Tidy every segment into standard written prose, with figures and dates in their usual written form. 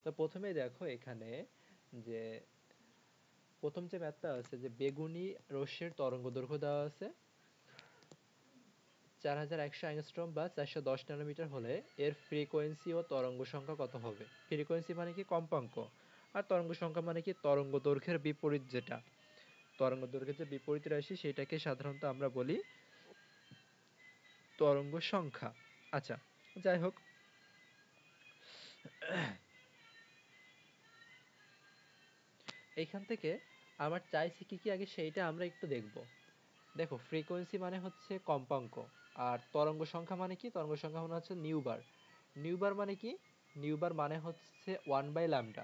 তো প্রথমেই দেখো এখানে যে প্রথম যে ম্যাথটা আছে যে বেগুনি রশ্মির তরঙ্গদৈর্ঘ্য দেওয়া আছে 4100 অ্যাংস্ট্রম বা 410 ন্যানোমিটার হলে এর ফ্রিকোয়েন্সি ও তরঙ্গ সংখ্যা কত হবে? ফ্রিকোয়েন্সি মানে কি কম্পাঙ্ক, আর তরঙ্গ সংখ্যা মানে কি তরঙ্গ দৈর্ঘ্যের বিপরীত যেটা, তরঙ্গ দৈর্ঘ্যের যে বিপরীত রাশি সেটাকে সাধারণত আমরা বলি তরঙ্গ সংখ্যা। আচ্ছা, যাই হোক, এইখান থেকে আমার চাইছি কি কি আগে সেইটা আমরা একটু দেখব। দেখো ফ্রিকোয়েন্সি মানে হচ্ছে কম্পাঙ্ক, আর তরঙ্গ সংখ্যা মানে কি, তরঙ্গ সংখ্যা মানে হচ্ছে নিউবার। নিউবার মানে কি, নিউবার মানে হচ্ছে 1/λ।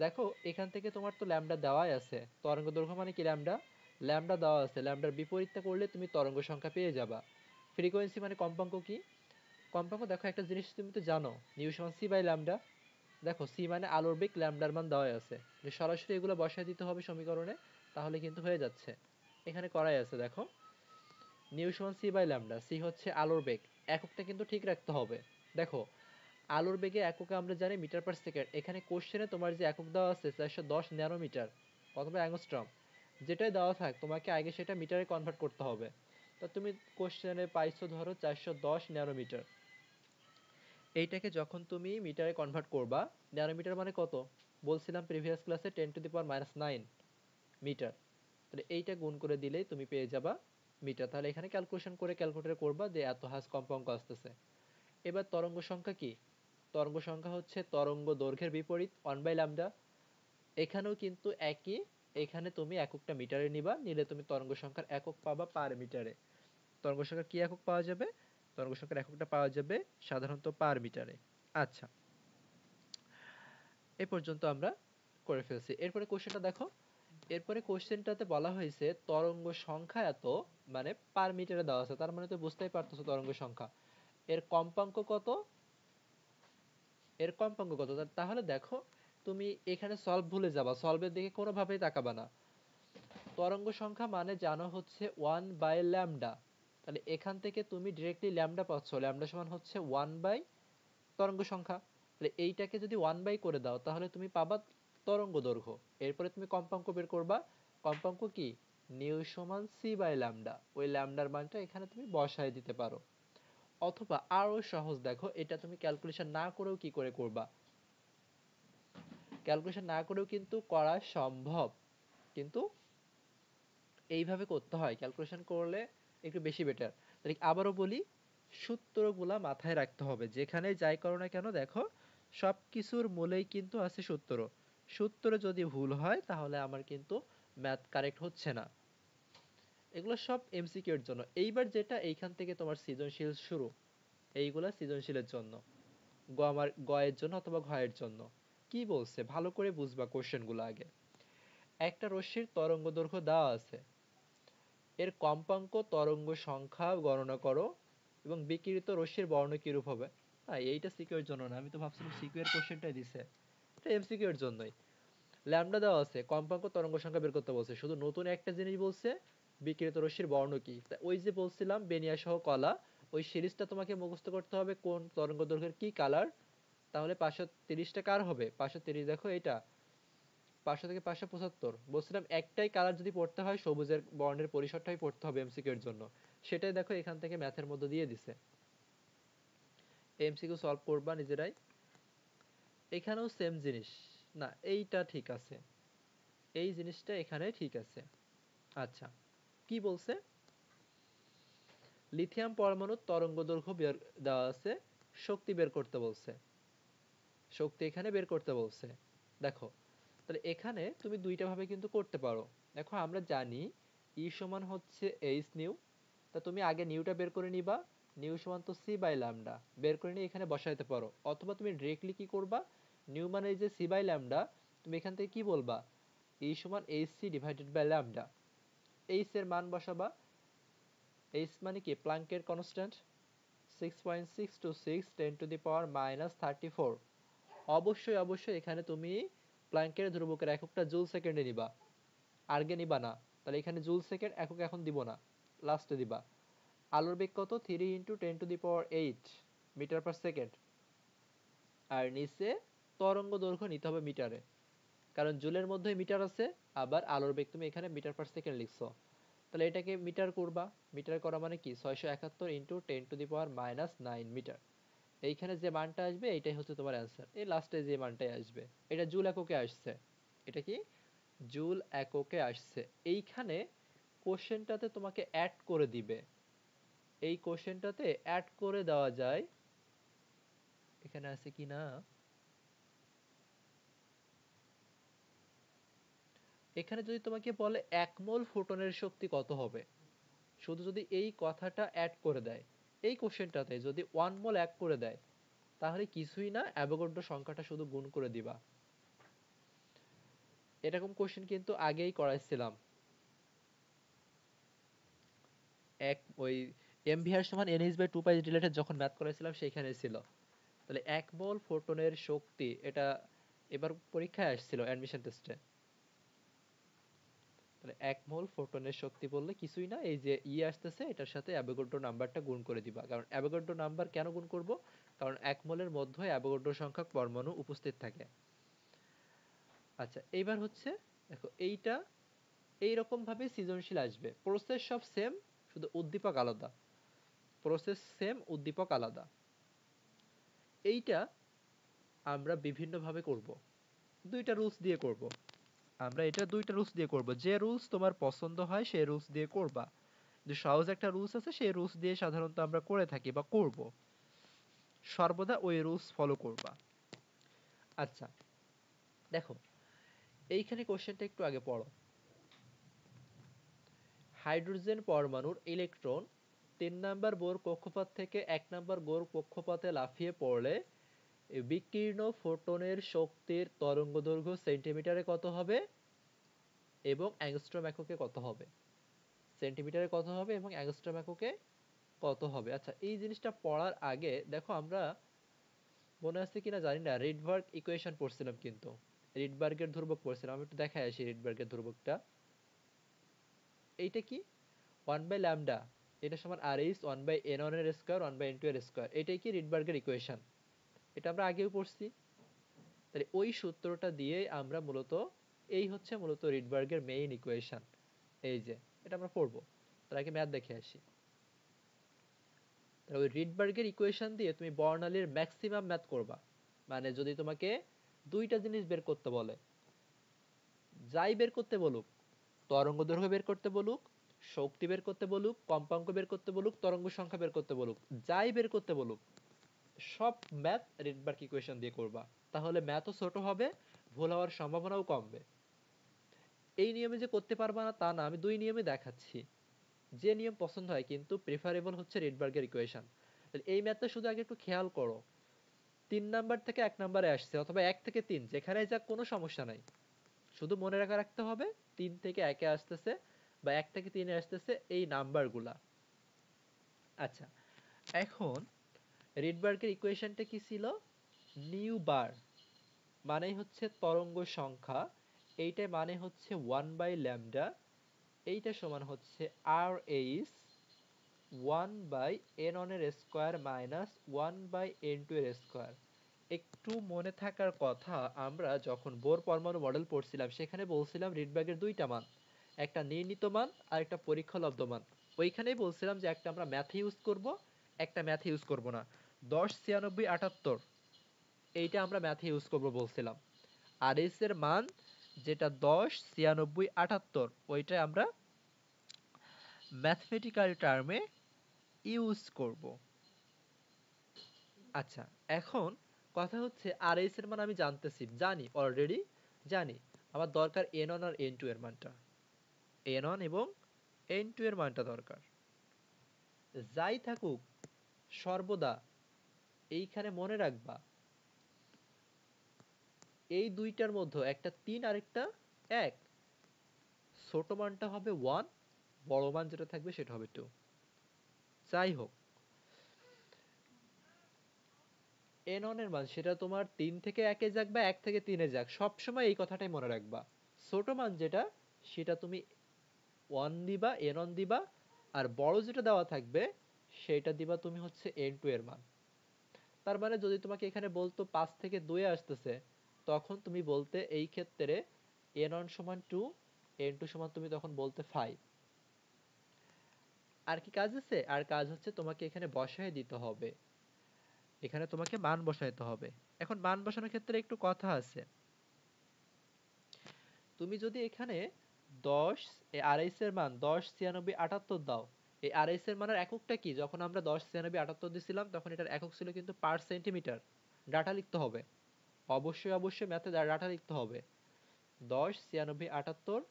দেখো এখান থেকে তোমার তো ল্যামডা দেওয়াই আছে, তরঙ্গ দৈর্ঘ্য মানে কি ল্যামডা, ল্যামডা দেওয়া আছে, ল্যামডার বিপরীতটা করলে তুমি তরঙ্গ সংখ্যা পেয়ে যাবা। ফ্রিকোয়েন্সি মানে কম্পাঙ্ক কি, কম্পাঙ্ক দেখো একটা জিনিস তুমি তো জানো, নিউ সমান সি বাই ল্যামডা। দেখো সি মানে আলোর বেগ, ল্যামডার মান দেওয়া আছে, যে সরাসরি এগুলো বসায় দিতে হবে সমীকরণে, তাহলে কিন্তু হয়ে যাচ্ছে। এখানে করাই আছে দেখো, নিউ সমান সি বাই ল্যামডা, সি হচ্ছে আলোর বেগ, এককটা কিন্তু ঠিক রাখতে হবে। দেখো আলোর বেগে এককে আমরা জানি মিটার পার সেকেন্ড, এখানে কোশ্চেনে তোমার যে একক দেওয়া আছে 410 ন্যানোমিটার অথবা অ্যাংস্ট্রম, যেটাই দেওয়া থাক তোমাকে আগে সেটা মিটারে কনভার্ট করতে হবে। তো তুমি কোশ্চেনে পাইছো ধরো 410 ন্যানোমিটার, এইটাকে যখন তুমি মিটারে কনভার্ট করবা, ন্যানোমিটার মানে কত বলছিলাম প্রিভিয়াস ক্লাসে, 10⁻⁹ মিটার। তাহলে এইটা গুণ করে দিলেই তুমি পেয়ে যাবা মিটার। তাহলে এখানে ক্যালকুলেশন করে ক্যালকুলেটরে করবা যে এত হাজ কম্পাঙ্ক আসতেছে। এবার তরঙ্গ সংখ্যা কি, তরঙ্গ সংখ্যা হচ্ছে তরঙ্গ দৈর্ঘ্যের বিপরীত 1/λ। এখানেও কিন্তু একই, এখানে তুমি এককটা মিটারে নিবা, নিলে তুমি তরঙ্গ সংখ্যার একক পাবা পার মিটারে। তরঙ্গ সংখ্যার কি একক পাওয়া যাবে, তরঙ্গ সংখ্যার এককটা পাওয়া যাবে সাধারণত পার মিটারে। আচ্ছা, এই পর্যন্ত আমরা করে ফেলছি। এরপরে কোশ্চেনটা দেখো, এরপরে কোশ্চেনটাতে বলা হয়েছে তরঙ্গ সংখ্যা এত, মানে পার মিটারে দেওয়া আছে, তার মানে তো বুঝতেই পারতেছো তরঙ্গ সংখ্যা, এর কম্পাঙ্ক কত, এর কম্পাঙ্ক কত। তাহলে দেখো তুমি এখানে সলভ ভুলে যাবা, সলভের দিকে কোনোভাবেই তাকাবা না। তরঙ্গ সংখ্যা মানে জানো হচ্ছে 1/λ, তাহলে এখান থেকে তুমি ডিরেক্টলি ল্যামডা পাচ্ছ, ল্যামডা সমান হচ্ছে 1/ তরঙ্গ সংখ্যা। তাহলে এইটাকে যদি 1/, করে দাও তাহলে তুমি পাবা তরঙ্গ দৈর্ঘ্য। এরপরে তুমি কম্পাঙ্ক বের করবা, কম্পাঙ্ক কি, নিউ সমান সি বাই ল্যামডা, ওই ল্যামডার মানটা এখানে তুমি বসায় দিতে পারো। অথবা আরো সহজ দেখো, এটা তুমি ক্যালকুলেশন না করেও কি করে করবা, ক্যালকুলেশন না করেও কিন্তু করা সম্ভব, কিন্তু এইভাবে করতে হয়, ক্যালকুলেশন করলে একটু বেশি বেটার। তাহলে আবারও বলি, সূত্রগুলা মাথায় রাখতে হবে, যেখানে যাই করো না কেন দেখো সব কিছুর মূলেই কিন্তু আছে সূত্র, সূত্র যদি ভুল হয় তাহলে আমার কিন্তু ম্যাথ কারেক্ট হচ্ছে না। এগুলো সব এমসিকিউ এর জন্য। এইবার যেটা এইখান থেকে তোমার সৃজনশীল শুরু, এইগুলা সৃজনশীলের জন্য, আমার গয়ের জন্য অথবা ঘয়ের জন্য। কি বলছে ভালো করে বুঝবা কোশ্চেনগুলো আগে। একটা রশ্মির তরঙ্গ দৈর্ঘ্য দেওয়া আছে, এর কম্পাঙ্ক তরঙ্গ সংখ্যা গণনা করো এবং বিকিরিত রশ্মির বর্ণ কিরূপ হবে। এইটা সিকিউ এর জন্য না, আমি তো ভাবছিলাম সিকিউ এর কোশ্চেনটাই দিছে, এটা এমসিকিউ এর জন্যই। ল্যামডা দেওয়া আছে, কম্পাঙ্ক তরঙ্গ সংখ্যা বের করতে বলছে, শুধু নতুন একটা জিনিস বলছে, বিকিরিত রশ্মির বর্ণ কি। তা ওই যে বলছিলাম বেনিয়া সহ কলা, ওই সিরিজটা তোমাকে মুখস্থ করতে হবে, কোন তরঙ্গ দৈর্ঘ্যের কি কালার। তাহলে 530টা কার হবে, 530 দেখো এইটা, 500 থেকে 575 বলছিলাম একটাই কালার যদি পড়তে হয় সবুজের বর্ণের পরিসরটাই পড়তে হবে এমসিকিউ এর জন্য। সেটাই দেখো এখান থেকে ম্যাথের মধ্যে দিয়ে দিছে, এমসিকিউ সলভ করবা নিজেরাই। এখানেও সেম জিনিস, না এইটা ঠিক আছে, এই জিনিসটা এখানে ঠিক আছে। আচ্ছা, কি বলছে, লিথিয়াম পরমাণুর তরঙ্গ দৈর্ঘ্য বের দেওয়া আছে, শক্তি বের করতে বলছে, শক্তি এখানে বের করতে বলছে। দেখো তাহলে এখানে তুমি দুইটা ভাবে কিন্তু করতে পারো। দেখো আমরা জানি ই সমান হচ্ছে এইচ নিউ, তা তুমি আগে নিউটা বের করে নিবা, নিউ সমান তো সি বাই ল্যামডা, বের করে নিয়ে এখানে বসাইতে পারো। অথবা তুমি ডিরেক্টলি কি করবা, নিউ মানে এই যে সি বাই ল্যামডা, তুমি এখান থেকে কি বলবা, ই সমান H C divided by lambda, H এর মান বসাবা, এইচ মানে কি প্লাঙ্কের কনস্ট্যান্ট, 6.626 10⁻⁻34। অবশ্যই অবশ্যই এখানে তুমি প্ল্যাঙ্কের ধ্রুবকের এককটা জুল সেকেন্ডে নিবা, আর্গে নিবা না। তাহলে এখানে জুল সেকেন্ড একক এখন দিব না, লাস্টে দিবা। আলোর বেগ কত, 3 × 10⁸ মিটার পার সেকেন্ড। আর নিচে তরঙ্গ দৈর্ঘ্য নিতে হবে মিটারে, কারণ জুলের মধ্যে মিটার আছে, আবার আলোর বেগ তুমি এখানে মিটার পার সেকেন্ড লিখছো, তাহলে এটাকে মিটার করবা। মিটার করা মানে কি 671 ইন্টু 10⁻⁹ মিটার। এইখানে যে মানটা আসবে এইটাই হচ্ছে তোমার অ্যান্সার, এই লাস্টে যে মানটাই আসবে। এটা জুল এককে আসছে, এটা কি জুল এককে আসছে। এইখানে কোশ্চেনটাতে তোমাকে অ্যাড করে দিবে, এই কোশ্চেনটাতে অ্যাড করে দেওয়া যায়, এখানে আছে কি না, এখানে যদি তোমাকে বলে 1 মোল ফোটনের শক্তি কত হবে, শুধু যদি এই কথাটা অ্যাড করে দেয়, এই কোশ্চেনটাতে যদি 1 মোল অ্যাড করে দেয়, তাহলে কিছুই না, অ্যাভোগাড্রো সংখ্যাটা শুধু গুণ করে দিবা। এরকম কোশ্চেন কিন্তু আগেই করাইছিলাম, ওই mvr সমান nh/2π রিলেটেড যখন ম্যাথ করাইছিলাম সেইখানে ছিল। তাহলে 1 মোল ফোটনের শক্তি, এটা এবার পরীক্ষায় আসছিল অ্যাডমিশন টেস্টে। তাহলে 1 মোল ফোটনের শক্তি বললে কিছুই না, এই যে আসতেছে এটার সাথে অ্যাভোগাড্রো নাম্বারটা গুণ করে দিবা। কারণ অ্যাভোগাড্রো নাম্বার কেন গুণ করব, কারণ 1 মোলের মধ্যে অ্যাভোগাড্রো সংখ্যক পরমাণু উপস্থিত থাকে। আচ্ছা, এইবার হচ্ছে দেখো এইটা এইরকম ভাবে সৃজনশীল আসবে, প্রসেস সব সেম, শুধু উদ্দীপক আলাদা। প্রসেস সেম, উদ্দীপক আলাদা। এইটা আমরা বিভিন্ন ভাবে করব, দুইটা রুলস দিয়ে করব। আমরা এটা দুইটা রুলস দিয়ে করব, যে রুলস তোমার পছন্দ হয় সেই রুলস দিয়ে করবা। যে সহজ একটা রুলস আছে সেই রুলস দিয়ে সাধারণত আমরা করে থাকি বা করব, সর্বদা ওই রুলস ফলো করবা। আচ্ছা দেখো, এইখানে কোশ্চেনটা একটু আগে পড়ো। হাইড্রোজেন পরমাণুর ইলেকট্রন 3 নম্বর বোর কক্ষপথ থেকে 1 নম্বর বোর কক্ষপথে লাফিয়ে পড়লে বিকীর্ণ ফোটনের শক্তির তরঙ্গদৈর্ঘ্য সেন্টিমিটারে কত হবে এবং অ্যাংস্ট্রম এককে কত হবে। সেন্টিমিটারে কত হবে এবং অ্যাংস্ট্রম এককে কত হবে। আচ্ছা, এই জিনিসটা পড়ার আগে দেখো, আমরা মনে আছে কিনা জানি না, রিডবার্গ ইকুয়েশন পড়ছিলাম, কিন্তু রিডবার্গের ধ্রুবক পড়ছিলাম। আমি একটু দেখাই আসি রিডবার্গের ধ্রুবকটা। এইটা কি 1/λ, এটা সমান আর এইচ 1/n1 এর স্কয়ার 1/n2 এর স্কয়ার, এটাই কি রিডবার্গের ইকুয়েশন। এটা আমরা আগেও পড়ছি। তাহলে ওই সূত্রটা দিয়ে আমরা মূলত, এই হচ্ছে মূলত রিডবার্গের মেইন ইকুয়েশন। এই যে এটা আমরা পড়বো, তার আগে ম্যাথ দেখে আসি। তাহলে ওই রিডবার্গের ইকুয়েশন দিয়ে তুমি বর্ণালীর ম্যাক্সিমাম ম্যাথ করবা। মানে যদি তোমাকে দুইটা জিনিস বের করতে বলে, যাই বের করতে বলুক, তরঙ্গ দৈর্ঘ্য বের করতে বলুক, শক্তি বের করতে বলুক, কম্পাঙ্ক বের করতে বলুক, তরঙ্গ সংখ্যা বের করতে বলুক, যাই বের করতে বলুক, সব ম্যাথ রিডবার্গ ইকুয়েশন দিয়ে করবা। তাহলে ম্যাথও ছোট হবে, ভুল হওয়ার সম্ভাবনাও কমবে। এই নিয়মে যে করতে পারবা না তা না, আমি দুই নিয়মে দেখাচ্ছি, যে নিয়ম পছন্দ হয়, কিন্তু প্রেফারেবল হচ্ছে রিডবার্গের ইকুয়েশন। এই ম্যাথটা শুধু আগে একটু খেয়াল করো, 3 নাম্বার থেকে 1 নাম্বারে আসছে, অথবা 1 থেকে 3, যেখানে যাক কোনো সমস্যা নাই, শুধু মনে রাখতে হবে 3 থেকে 1-এ আসতেছে বা 1 থেকে 3-এ আসতেছে এই নাম্বারগুলা। আচ্ছা, এখন রিডবার্গের ইকুয়েশনটা কি ছিল, নিউ বার মানে হচ্ছে তরঙ্গ সংখ্যা, এইটা মানে হচ্ছে 1/λ, এইটা সমান হচ্ছে আর এইচ 1/n1 এর স্কয়ার মাইনাস 1/n2 এর স্কয়ার। একটু মনে থাকার কথা, আমরা যখন বোর পরমাণু মডেল পড়ছিলাম সেখানে বলছিলাম রিডবার্গের দুইটা মান, একটা নির্ণীত মান আর একটা পরীক্ষালব্ধ মান। ওইখানেই বলছিলাম যে একটা আমরা ম্যাথে ইউজ করব, একটা ম্যাথে ইউজ করব না। 10 96 78 এইটা আমরা ম্যাথে ইউজ করব বলছিলাম, আর এস এর মান যেটা 10 96 78 ওইটা আমরা ম্যাথমেটিক্যাল টার্মে ইউজ করব। আচ্ছা, এখন কথা হচ্ছে আর এস এর মান আমি জানি অলরেডি, জানি। আমার দরকার n1 আর n2 এর মানটা, n1 এবং n2 এর মানটা দরকার। যাই থাকুক, সর্বদা এইখানে মনে রাখবা এই দুইটার মধ্যে একটা 3 আর একটা 1, ছোট মানটা হবে 1, বড় মান যেটা থাকবে সেটা হবে 2। যাই হোক, n1 এর মান সেটা তোমার 3 থেকে 1-এ যাক বা 1 থেকে 3-এ যাক, সবসময় এই কথাটাই মনে রাখবা, ছোট মান যেটা সেটা তুমি 1 দিবা, n1 দিবা, আর বড় যেটা দেওয়া থাকবে সেটা দিবা তুমি হচ্ছে n2 এর মান। তার মানে যদি তোমাকে এখানে বলতো 5 থেকে 2 আসতেছে, তখন তুমি বলতে এই ক্ষেত্রে n1 সমান 2, n2 সমান তুমি তখন বলতে 5। আর কি কাজ আছে? আর কাজ হচ্ছে তোমাকে এখানে বসায় দিতে হবে, এখানে তোমাকে মান বসাইতে হবে। এখন মান বসানোর ক্ষেত্রে একটু কথা আছে। তুমি যদি এখানে 10 এই RS এর মান 10 96 78 দাও, এই RS এর মানের এককটা কি? যখন আমরা 10 96 78 দিছিলাম তখন এটার একক ছিল কিন্তু পার সেন্টিমিটার। ডাটা লিখতে হবে, অবশ্যই ম্যাথে ডাটা লিখতে হবে। 10 96 78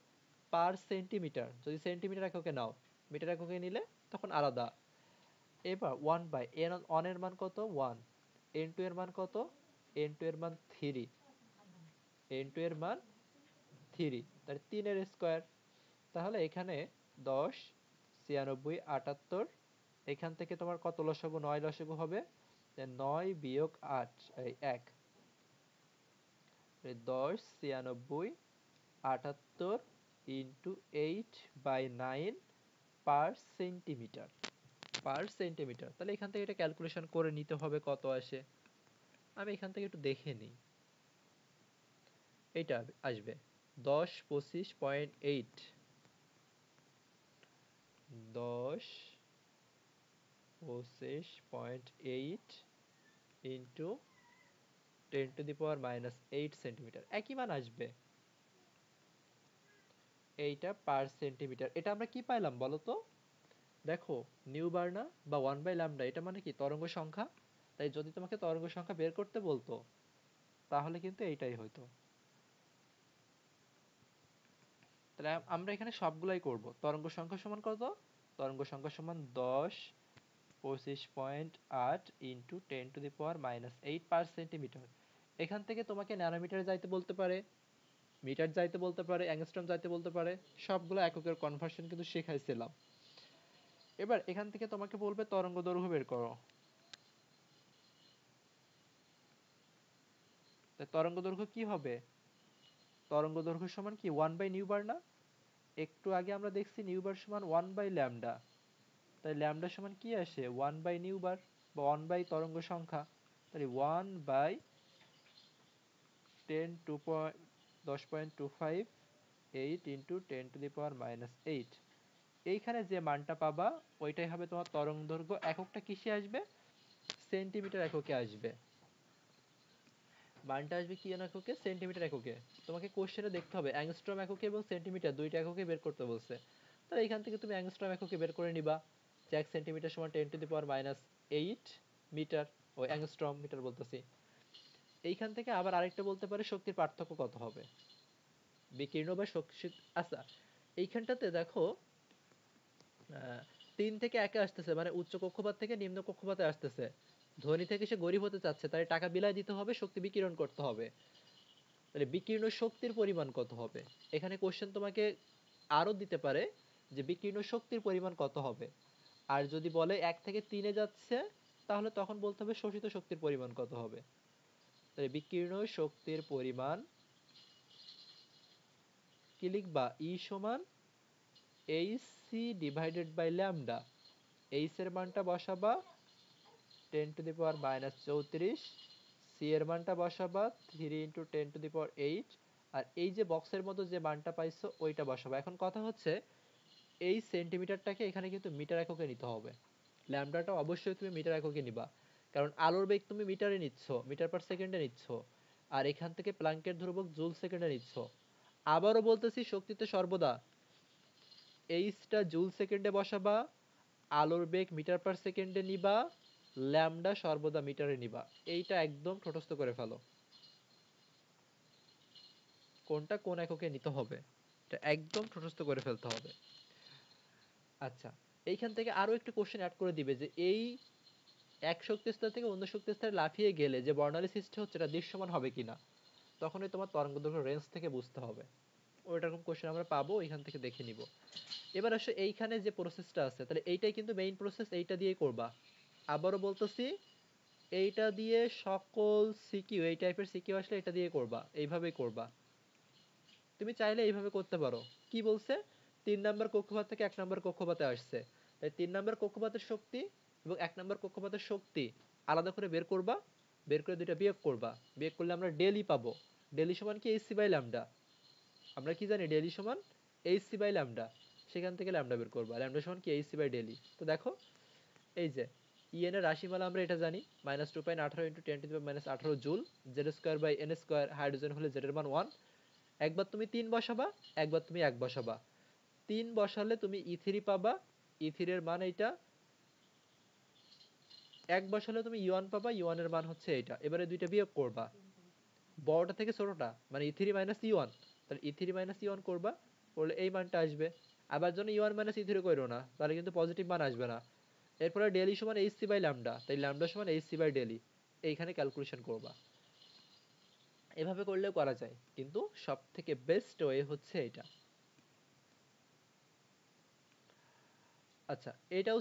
পার সেন্টিমিটার, যদি সেন্টিমিটার এককে নাও, মিটার এককে নিলে তখন আলাদা। এবার 1 বাই n1 এর মান কত? 1। n2 এর মান কত? n2 এর মান 3, n2 এর মান 3, তাহলে 3 এর স্কয়ার। তাহলে এখানে 10 96 78, এখান থেকে তোমার কত লসাগু? 9 লসাগু হবে, 9 বিয়োগ 8 এই 1, 10 96 78 ইন্টু 8/9 পার সেন্টিমিটার, পার সেন্টিমিটার। তাহলে এখান থেকে এটা ক্যালকুলেশন করে নিতে হবে কত আসে। আমি এখান থেকে একটু দেখে নিই। এইটা আসবে 10 25.8, 10 25.8 ইন্টু 10⁻⁻8 সেন্টিমিটার, একই মান আসবে। এইটা পার সেন্টিমিটার। এটা আমরা কি পাইলাম বলো তো? দেখো, নিউ বার না বা 1/λ, এটা মানে কি? তরঙ্গ সংখ্যা। তাই যদি তোমাকে তরঙ্গ সংখ্যা বের করতে বলতো তাহলে কিন্তু এইটাই হইতো। তাহলে আমরা এখানে সবগুলাই করব। তরঙ্গ সংখ্যা সমান কত? তরঙ্গ সংখ্যা সমান 10 25.8 ইন্টু 10⁻⁻8 পার সেন্টিমিটার। এখান থেকে তোমাকে ন্যানোমিটার যাইতে বলতে পারে, মিটার যাইতে বলতে পারে, অ্যাংস্ট্রম যাইতে বলতে পারে, সবগুলো এককের কনভার্সন কিন্তু শেখাইছিলাম। এবার এখান থেকে তোমাকে বলবে তরঙ্গ দৈর্ঘ্য বের করো। তরঙ্গ দৈর্ঘ্য কি হবে? তরঙ্গ দৈর্ঘ্য সমান কি 1/নিউ বার না? একটু আগে আমরা দেখছি নিউ বার সমান 1/λ, তাই ল্যামডা সমান কি আসে? 1/নিউ বার বা 1/তরঙ্গ সংখ্যা। তাহলে 1/10^-25 ইন্টু 10⁻⁻8। এইখানে যে মানটা পাবা ওইটাই হবে তোমার তরঙ্গ দৈর্ঘ্য। এককটা কিসে আসবে? সেন্টিমিটার এককে আসবে। মানটা আসবে কি এককে? সেন্টিমিটার এককে। তোমাকে কোশ্চেনে দেখতে হবে অ্যাংস্ট্রম এককে এবং সেন্টিমিটার দুইটা এককে বের করতে বলছে। তাহলে এখান থেকে তুমি অ্যাংস্ট্রম এককে বের করে নিবা, যে 1 সেন্টিমিটার সমান 10⁻⁸ মিটার, ও অ্যাংস্ট্রম মিটার বলতেছি। এইখান থেকে আবার আরেকটা বলতে পারে শক্তির পার্থক্য কত হবে, বিকীর্ণ বা শক্তি। আচ্ছা, এইখানটাতে দেখো 3 থেকে 1 আসতেছে, মানে উচ্চ কক্ষপথ থেকে নিম্ন কক্ষপথে আসতেছে। ধনী থেকে সে গরিব হতে চাচ্ছে, তাই টাকা বিলায় দিতে হবে, শক্তি বিকিরণ করতে হবে। তাহলে বিকীর্ণ শক্তির পরিমাণ কত হবে? এখানে কোশ্চেন তোমাকে আরো দিতে পারে যে বিকীর্ণ শক্তির পরিমাণ কত হবে। আর যদি বলে 1 থেকে 3 এ যাচ্ছে, তাহলে তখন বলতে হবে শোষিত শক্তির পরিমাণ কত হবে। তাহলে বিকীর্ণ শক্তির পরিমাণ কি লিখবা? E সমান hc/λ। h এর মানটা বসাবা 10⁻⁻34, c এর মানটা বসাবা 3 ইন্টু 10⁸, আর এই যে বক্সের মতো যে মানটা পাইছো ওইটা বসাবা। এখন কথা হচ্ছে এই সেন্টিমিটারটাকে এখানে কিন্তু মিটার এককে নিতে হবে, ল্যামডাটা অবশ্যই তুমি মিটার এককে নিবা, কারণ আলোর বেগ তুমি মিটারে নিচ্ছ, মিটার পার সেকেন্ডে নিচ্ছ, আর এখান থেকে প্লাঙ্কের ধ্রুবক জুল সেকেন্ডে নিচ্ছ। আবারও বলতেছি, শক্তিতে সর্বদা এইচটা জুল সেকেন্ডে বসাবা, আলোর বেগ মিটার পার সেকেন্ডে নিবা, ল্যামডা সর্বদা মিটারে নিবা। এইটা একদম ঠোঁটস্থ করে ফেলো, কোনটা কোন এককে নিতে হবে, এটা একদম ঠোঁটস্থ করে ফেলতে হবে। আচ্ছা, এইখান থেকে আরো একটু কোশ্চেন অ্যাড করে দিবে যে এই এক শক্তি স্তর থেকে অন্য শক্তি স্তরে লাফিয়ে গেলে যে বর্ণালী সৃষ্টি হচ্ছে এটা দৃশ্যমান হবে কিনা, তখনই তোমার তরঙ্গ দৈর্ঘ্য রেঞ্জ থেকে বুঝতে হবে। ওইরকম কোশ্চেন আমরা পাবো, এখান থেকে দেখে নিব। এবার আসলে এইখানে যে প্রসেসটা আছে, তাহলে এইটাই কিন্তু মেইন প্রসেস, এইটা দিয়েই করবা। আবারও বলতেছি, এইটা দিয়ে সকল সিকিউ, এই টাইপের সিকিউ আসলে এটা দিয়ে করবা, এইভাবেই করবা। তুমি চাইলে এইভাবে করতে পারো। কি বলছে? 3 নাম্বার কক্ষপথ থেকে 1 নাম্বার কক্ষপথে আসছে, তাই 3 নাম্বার কক্ষপথের শক্তি এবং 1 নাম্বার কক্ষপথের শক্তি আলাদা করে বের করবা, বের করে দুইটা বিয়োগ করবা, বিয়োগ করলে আমরা ডেলি পাবো। ডেলি সমান কি এইচ সি বাই ল্যামডা, আমরা কি জানি ডেলি সমান এইচ সি বাই ল্যামডা, সেখান থেকে ল্যামডা বের করবা, ল্যামডা সমান কি এইচ সি বাই ডেলি। তো দেখো এই যে ইএন এর রাশিমালা আমরা এটা জানি -2.18 × 10⁻18 joule, Z square by N square, hydrogen হলে জেড এর মান 1। একবার তুমি 3 বসাবা, একবার তুমি 1 বসাবা। 3 বসালে তুমি E3 পাবা, E3 এর মান এইটা। 1 বসালে তুমি E1 পাবা, E1 এর মান হচ্ছে এইটা। এবারে দুইটা বিয়োগ করবা, বড়টা থেকে ছোটটা, মানে E3 - E1, তাহলে E3 - E1 করবা, করলে এই মানটা আসবে। আবার যখন E1 - E3 করো না, তাহলে কিন্তু পজিটিভ মান আসবে না। এরপরে ডেলি সমান এইচ সি বাই ল্যামডা, তাই ল্যামডা সমান এইচ সি বাই ডেলি, এইখানে ক্যালকুলেশন করবা। এভাবে করলেও করা যায়, কিন্তু সব থেকে বেস্ট ওয়ে হচ্ছে এটা। আচ্ছা, এটাও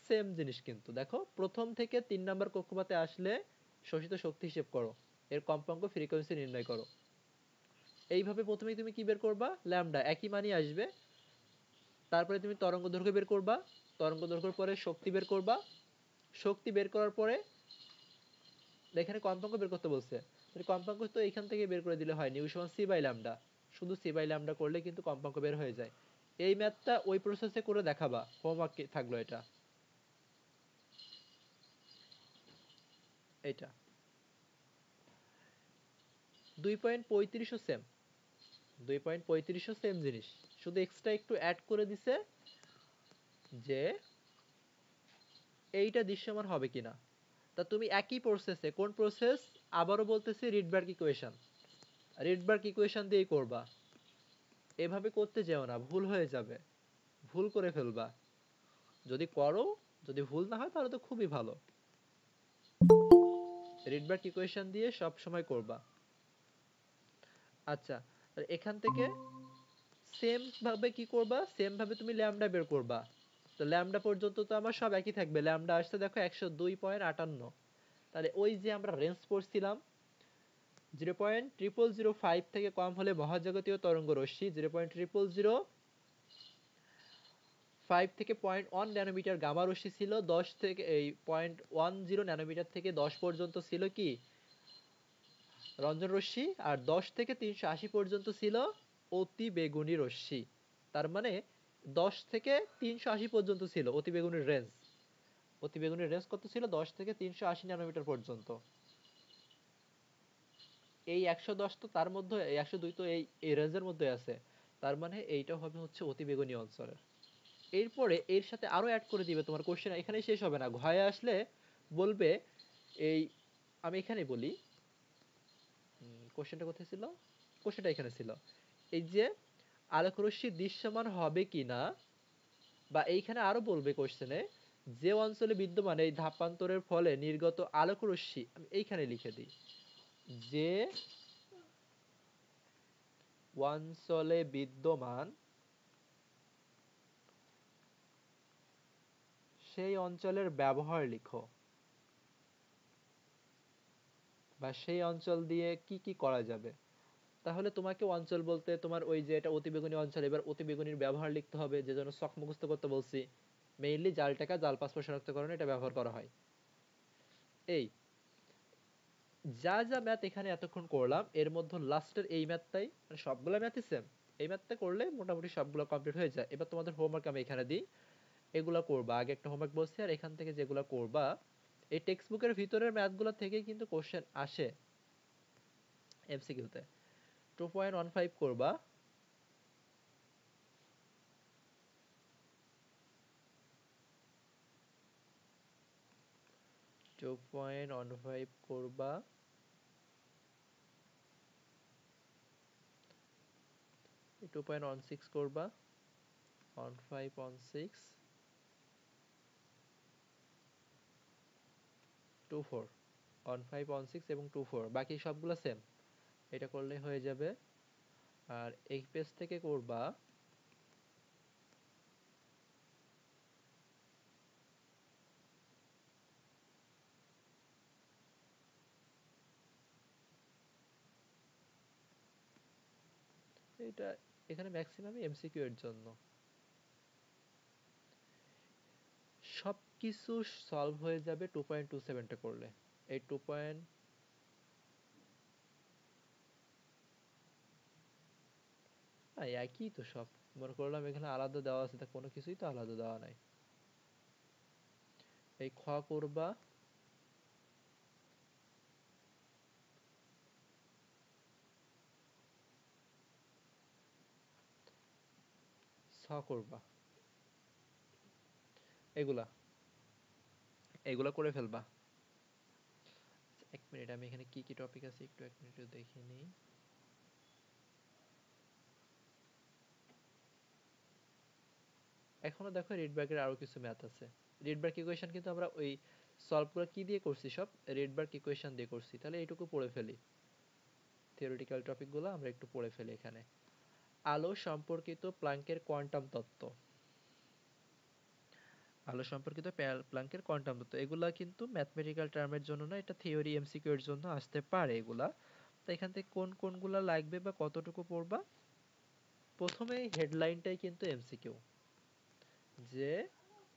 সেম জিনিস, কিন্তু দেখো প্রথম থেকে 3 নাম্বার কক্ষপথে আসলে শোষিত শক্তি হিসেব করো, এর কম্পাঙ্ক ফ্রিকোয়েন্সি নির্ণয় করো। এইভাবে প্রথমেই তুমি কি বের করবা, ল্যামডা একই মানই আসবে। তারপরে তুমি তরঙ্গ দৈর্ঘ্য বের করবা, তরঙ্গ দৈর্ঘ্যের পরে শক্তি বের করবা, শক্তি বের করার পরে এখানে কম্পাঙ্ক বের করতে বলছে, কম্পাঙ্ক তো এখান থেকে বের করে দিলে হয়, নিউ সমান সি বাই ল্যামডা, শুধু সি বাই ল্যামডা করলে কিন্তু কম্পাঙ্ক বের হয়ে যায়। এই ম্যাথটা ওই প্রসেসে করে দেখাবা, হোমওয়ার্ক থাকলো এটা। এটা 2.35ও সেম, 2.35ও সেম জিনিস, শুধু এক্সট্রা একটু অ্যাড করে দিছে যে এইটা দৃশ্যমান হবে কিনা। তা তুমি একই প্রসেসে, কোন প্রসেস আবারও বলতেছি, রিডবার্গ ইকুয়েশন, রিডবার্গ ইকুয়েশন দিয়েই করবা। এভাবে করতে যেও না, ভুল হয়ে যাবে, ভুল করে ফেলবা। যদি করো, যদি ভুল না হয় তাহলে তো খুবই ভালো। রিডবার্গ ইকুয়েশন দিয়ে সব সময় করবা। আচ্ছা, এখান থেকে সেম ভাবে কি করবা, সেম ভাবে তুমি ল্যামডা বের করবা। তো ল্যামডা পর্যন্ত তো আমার সব একই থাকবে, ল্যামডা আসছে দেখো 102.58। তাহলে ওই যে আমরা রেঞ্জ পড়ছিলাম, 0.0005 থেকে কম হলে মহাজাগতীয় তরঙ্গ রশ্মি, 0.005 থেকে 0.1 ন্যানোমিটার গামা রশ্মি ছিল, 10 থেকে এই 0.10 ন্যানোমিটার থেকে 10 পর্যন্ত ছিল কি রঞ্জন রশ্মি, আর 10 থেকে 380 পর্যন্ত ছিল অতি বেগুনি রশ্মি। তার মানে 10 থেকে 380 পর্যন্ত ছিল অতি বেগুনির রেঞ্জ। অতি বেগুনির রেঞ্জ কত ছিল, 10 থেকে 380 ন্যানোমিটার পর্যন্ত। এই 110 তো তার মধ্যে, 102 তো এই রেঞ্জের মধ্যে আছে। তার মানে এইটা হবে হচ্ছে অতি বেগুনি অঞ্চলের। এরপরে এর সাথে আরো অ্যাড করে দিবে, তোমার কোশ্চেন এখানে শেষ হবে না, ঘয়ে আসলে বলবে এই, আমি এখানে বলি কোশ্চেনটা কোথায় ছিল, কোশ্চেনটা এখানে ছিল, এই যে আলোকরশ্মি দৃশ্যমান হবে কিনা, বা এইখানে আরো বলবে কোশ্চেনে, যে অঞ্চলে বিদ্যমান এই ধাপান্তরের ফলে নির্গত আলোকরশ্মি, আমি এইখানে লিখে দিই, যে অঞ্চলে বিদ্যমান সেই অঞ্চলের ব্যবহার লিখো, বা সেই অঞ্চল দিয়ে কি কি করা যাবে। তাহলে তোমাকে অঞ্চল বলতে তোমার ওই যে এটা অতিবেগুনি অঞ্চল, এবার অতিবেগুনির ব্যবহার লিখতে হবে, যে জন্য ছক মুখস্থ করতে বলছি। মেইনলি জাল টাকা, জাল পাসপোর্ট শনাক্তকরণে এটা ব্যবহার করা হয়। এই যা যা ম্যাথ এখানে এতক্ষণ করলাম, এর মধ্যে লাস্টের এই ম্যাথটাই, মানে সবগুলো ম্যাথই সেম, এই ম্যাথটা করলে মোটামুটি সবগুলো কমপ্লিট হয়ে যায়। এবার তোমাদের হোমওয়ার্ক আমি এখানে দিই, এগুলা করবা। আগে একটা হোমওয়ার্ক বলছি, আর এখান থেকে যেগুলো করবা, এই টেক্সট বুকের ভিতরের ম্যাথগুলো থেকে কিন্তু কোশ্চেন আসে এমসিকিউতে। 2.15 করবা, 2.15 করবা, 2.16 করবা, 15 16 24, 15 16 এবং 24, বাকি সবগুলো সেম, এটা করলে হয়ে যাবে। আর এই পেজ থেকে করবা এটা, এখানে ম্যাক্সিমামই এমসিকিউ এর জন্য। সবকিছু সলভ হয়ে যাবে 2.27টা করলে। এই 2 পয়েন্ট একই তো সব। মনে করলাম এখানে আলাদা দেওয়া আছে, তা কোনো কিছুই তো আলাদা দেওয়া নাই। এই খ করবা, ছ করবা, এগুলা এগুলা করে ফেলবা। আচ্ছা, 1 মিনিট, আমি এখানে কি কি টপিক আছে একটু 1 মিনিট দেখে নিই। এখনো দেখো রিডবার্গের আরো কিছু ম্যাথ আছে। রিডবার্গ ইকুয়েশন কিন্তু আমরা ওই সলভ করে কি দিয়ে করছি, সব রিডবার্গ ইকুয়েশন দিয়ে করছি। তাহলে এইটুকু পড়ে ফেলি, থিওরিটিক্যাল টপিকগুলো আমরা একটু পড়ে ফেলি এখানে। আলো সম্পর্কিত প্ল্যাঙ্কের কোয়ান্টাম তত্ত্ব, আলো সম্পর্কিত প্ল্যাঙ্কের কোয়ান্টাম তত্ত্ব, এগুলা কিন্তু ম্যাথমেটিক্যাল টার্মের জন্য না, এটা থিওরি এমসিকিউ এর জন্য আসতে পারে এগুলা। তো এখান থেকে কোন কোনগুলা লাগবে বা কতটুকু পড়বা, প্রথমে হেডলাইনটাই কিন্তু এমসিকিউ, যে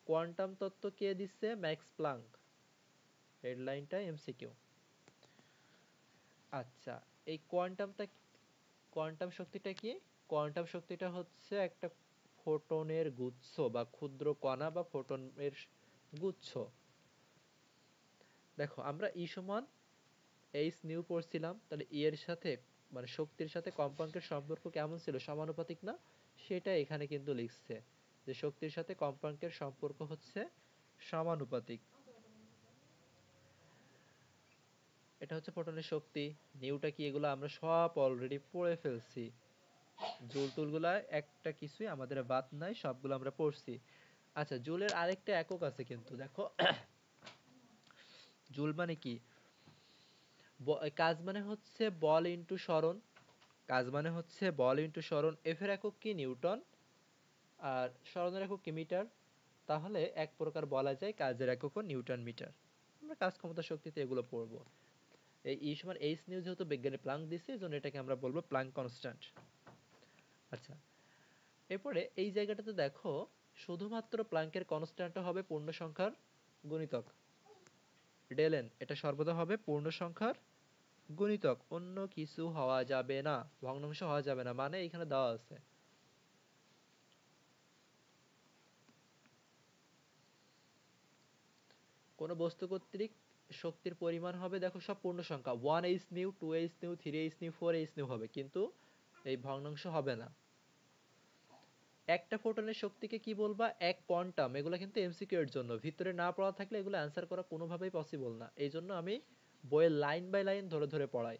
কোয়ান্টাম তত্ত্ব কে দিচ্ছে, ম্যাক্স প্ল্যাঙ্ক, হেডলাইনটা এমসিকিউ। আচ্ছা, এই কোয়ান্টাম শক্তিটা কি? কোয়ান্টাম শক্তিটা হচ্ছে একটা ফোটনের গুচ্ছ বা ক্ষুদ্র কণা বা ফোটনের গুচ্ছ। দেখো আমরা ই সমান এইচ নিউ পড়ছিলাম, তাহলে ই এর সাথে মানে শক্তির সাথে কম্পাঙ্কের সম্পর্ক কেমন ছিল, সমানুপাতিক না? সেটা এখানে কিন্তু লিখছে যে শক্তির সাথে কম্পাঙ্কের সম্পর্ক হচ্ছে সমানুপাতিক। এটা হচ্ছে ফোটনের শক্তি। নিউটা কি, এগুলো আমরা সব অলরেডি পড়ে ফেলছি। জুল টুলগুলা একটা কিছুই আমাদের বাদ নাই, সবগুলো আমরা পড়ছি। আচ্ছা, জুলের আরেকটা একক আছে কিন্তু দেখো, জুল মানে কি, কাজ মানে হচ্ছে বল ইনটু সরণ, কাজ মানে হচ্ছে বল ইনটু সরণ। এফ এর একক কি, নিউটন, আর সরণের একক কি, মিটার। তাহলে এক প্রকার বলা যায় কাজের এককও নিউটন মিটার। আমরা কাজ ক্ষমতা শক্তিতে এগুলো পড়বো। এই ই সমান এইচ নিউ যেহেতু বিজ্ঞানী প্লাঙ্ক দিছে, এজন্য এটাকে আমরা বলবো প্লাঙ্ক কনস্ট্যান্ট। আচ্ছা, এরপরে এই জায়গাটাতে দেখো, শুধুমাত্র প্লাঙ্কের কনস্ট্যান্ট হবে পূর্ণ সংখ্যার গুণিতক, ডেলেন এটা সর্বদা হবে পূর্ণ সংখ্যার গুণিতক, অন্য কিছু হওয়া যাবে না, ভগ্নাংশ হওয়া যাবে না, মানে এখানে দেওয়া আছে। কোন বস্তু কর্তৃক শক্তির পরিমাণ হবে, দেখো সব পূর্ণ সংখ্যা, 1h new, 2h new, 3h new, 4h new হবে, কিন্তু এই ভগ্নাংশ হবে না। একটা ফোটনের শক্তিকে কি বলবা, এক কোয়ান্টাম। এগুলো কিন্তু এমসিকিউ এর জন্য, ভিতরে না পড়া থাকলে এগুলো অ্যান্সার করা কোনোভাবেই পসিবল না, এই জন্য আমি বইয়ের লাইন বাই লাইন ধরে ধরে পড়াই।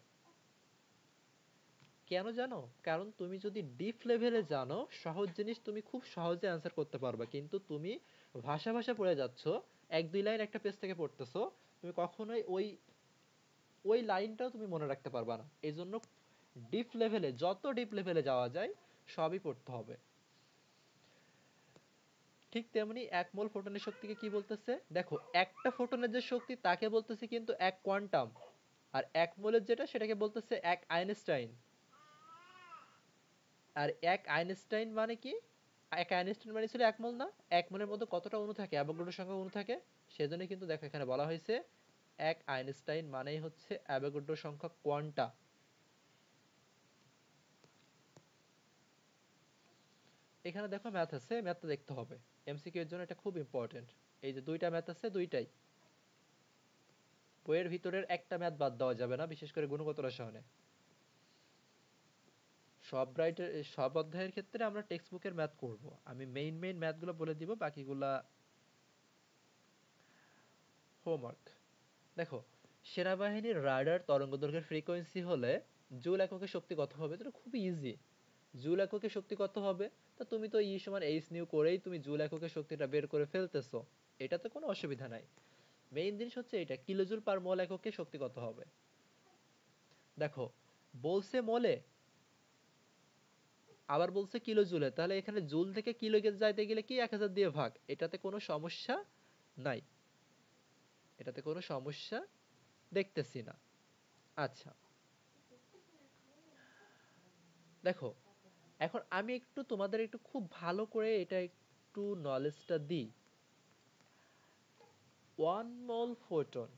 কেন জানো? কারণ তুমি যদি ডিপ লেভেলে জানো, সহজ জিনিস তুমি খুব সহজে অ্যান্সার করতে পারবে, কিন্তু তুমি ভাষা ভাষা পড়ে যাচ্ছ, এক দুই লাইন একটা পেজ থেকে পড়তেছো, তুমি কখনোই ওই ওই লাইনটাও তুমি মনে রাখতে পারবা না। এই জন্য ডিপ লেভেলে, যত ডিপ লেভেলে যাওয়া যায় সবই পড়তে হবে। ঠিক তেমনি এক মোল ফোটনের শক্তিকে কি বলতেছে, দেখো একটা ফোটনের যে শক্তি তাকে বলতেছে কিন্তু এক কোয়ান্টাম, আর এক মোলের যেটা সেটাকে বলতেছে এক আইনস্টাইন। আর এক আইনস্টাইন মানে কি, এক আইনস্টাইন মানে ছিল এক মোল না? এক মোলের মধ্যে কতটা অণু থাকে, অ্যাভোগাড্রো সংখ্যক অণু থাকে। সেজন্য কিন্তু দেখো এখানে বলা হয়েছে এক আইনস্টাইন মানেই হচ্ছে অ্যাভোগাড্রো সংখ্যক কোয়ান্টা। এখানে দেখো ম্যাথ আছে, ম্যাথটা দেখতে হবে, এমসিকিউ এর জন্য এটা খুব ইম্পর্টেন্ট। এই যে দুইটা ম্যাথ আছে, দুইটাই বইয়ের ভিতরের একটা ম্যাথ বাদ দেওয়া যাবে না, বিশেষ করে গুণগত রসায়নে। সব রাইটের সব অধ্যায়ের ক্ষেত্রে আমরা টেক্সট বুকের ম্যাথ করব, আমি মেইন মেইন ম্যাথগুলো বলে দিব, বাকিগুলা হোমওয়ার্ক। দেখো, সেনাবাহিনীর রাডার তরঙ্গদৈর্ঘ্যের ফ্রিকোয়েন্সি হলে জুল এককে শক্তি কত হবে, এটা খুবই ইজি। জুল এককে শক্তি কত হবে, তা তুমি তো ই সমান এইচ নিউ করেই তুমি জুল এককে শক্তিটা বের করে ফেলতেছো, এটাতে কোনো অসুবিধা নাই। মেইন জিনিস হচ্ছে এটা, কিলোজুল পার মোল এককে শক্তি কত হবে। দেখো, বলছে মোলে, আবার বলছে কিলো জুলে, তাহলে এখানে জুল থেকে কিলো যাইতে গেলে কি 1000 দিয়ে ভাগ, এটাতে কোনো সমস্যা নাই, এটাতে কোনো সমস্যা দেখতেছি না। আচ্ছা, দেখো এখন আমি একটু তোমাদের একটু খুব ভালো করে এটা একটু নলেজটা দিই। 1 মোল ফোটন,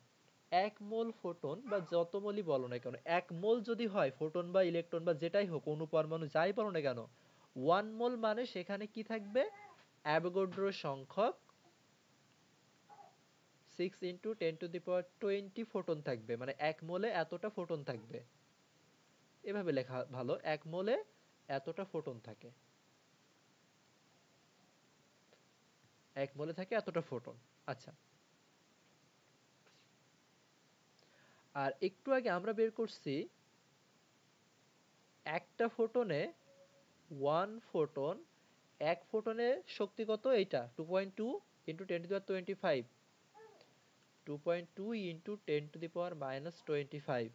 এক মোল ফোটন বা যত মোলই বলো না কেন, এক মোল যদি হয় ফোটন বা ইলেকট্রন বা যেটাই হোক, অণু পরমাণু যাই বলো না কেন, 1 মোল মানে সেখানে কি থাকবে, অ্যাভোগাড্রো সংখ্যক 6 × 10⁻20 ফোটন থাকবে, মানে এক মোলে এতটা ফোটন থাকবে। এভাবে লেখা ভালো, এক মোলে এতটা ফোটন থাকে, এক মোলে থাকে এতটা ফোটন। আচ্ছা, আর একটু আগে আমরা বের করছি একটা ফোটনে, ওয়ান ফোটন, এক ফোটনের শক্তি কত, এইটা 2.2 × 10⁻25, 2.2 × 10⁻⁻25,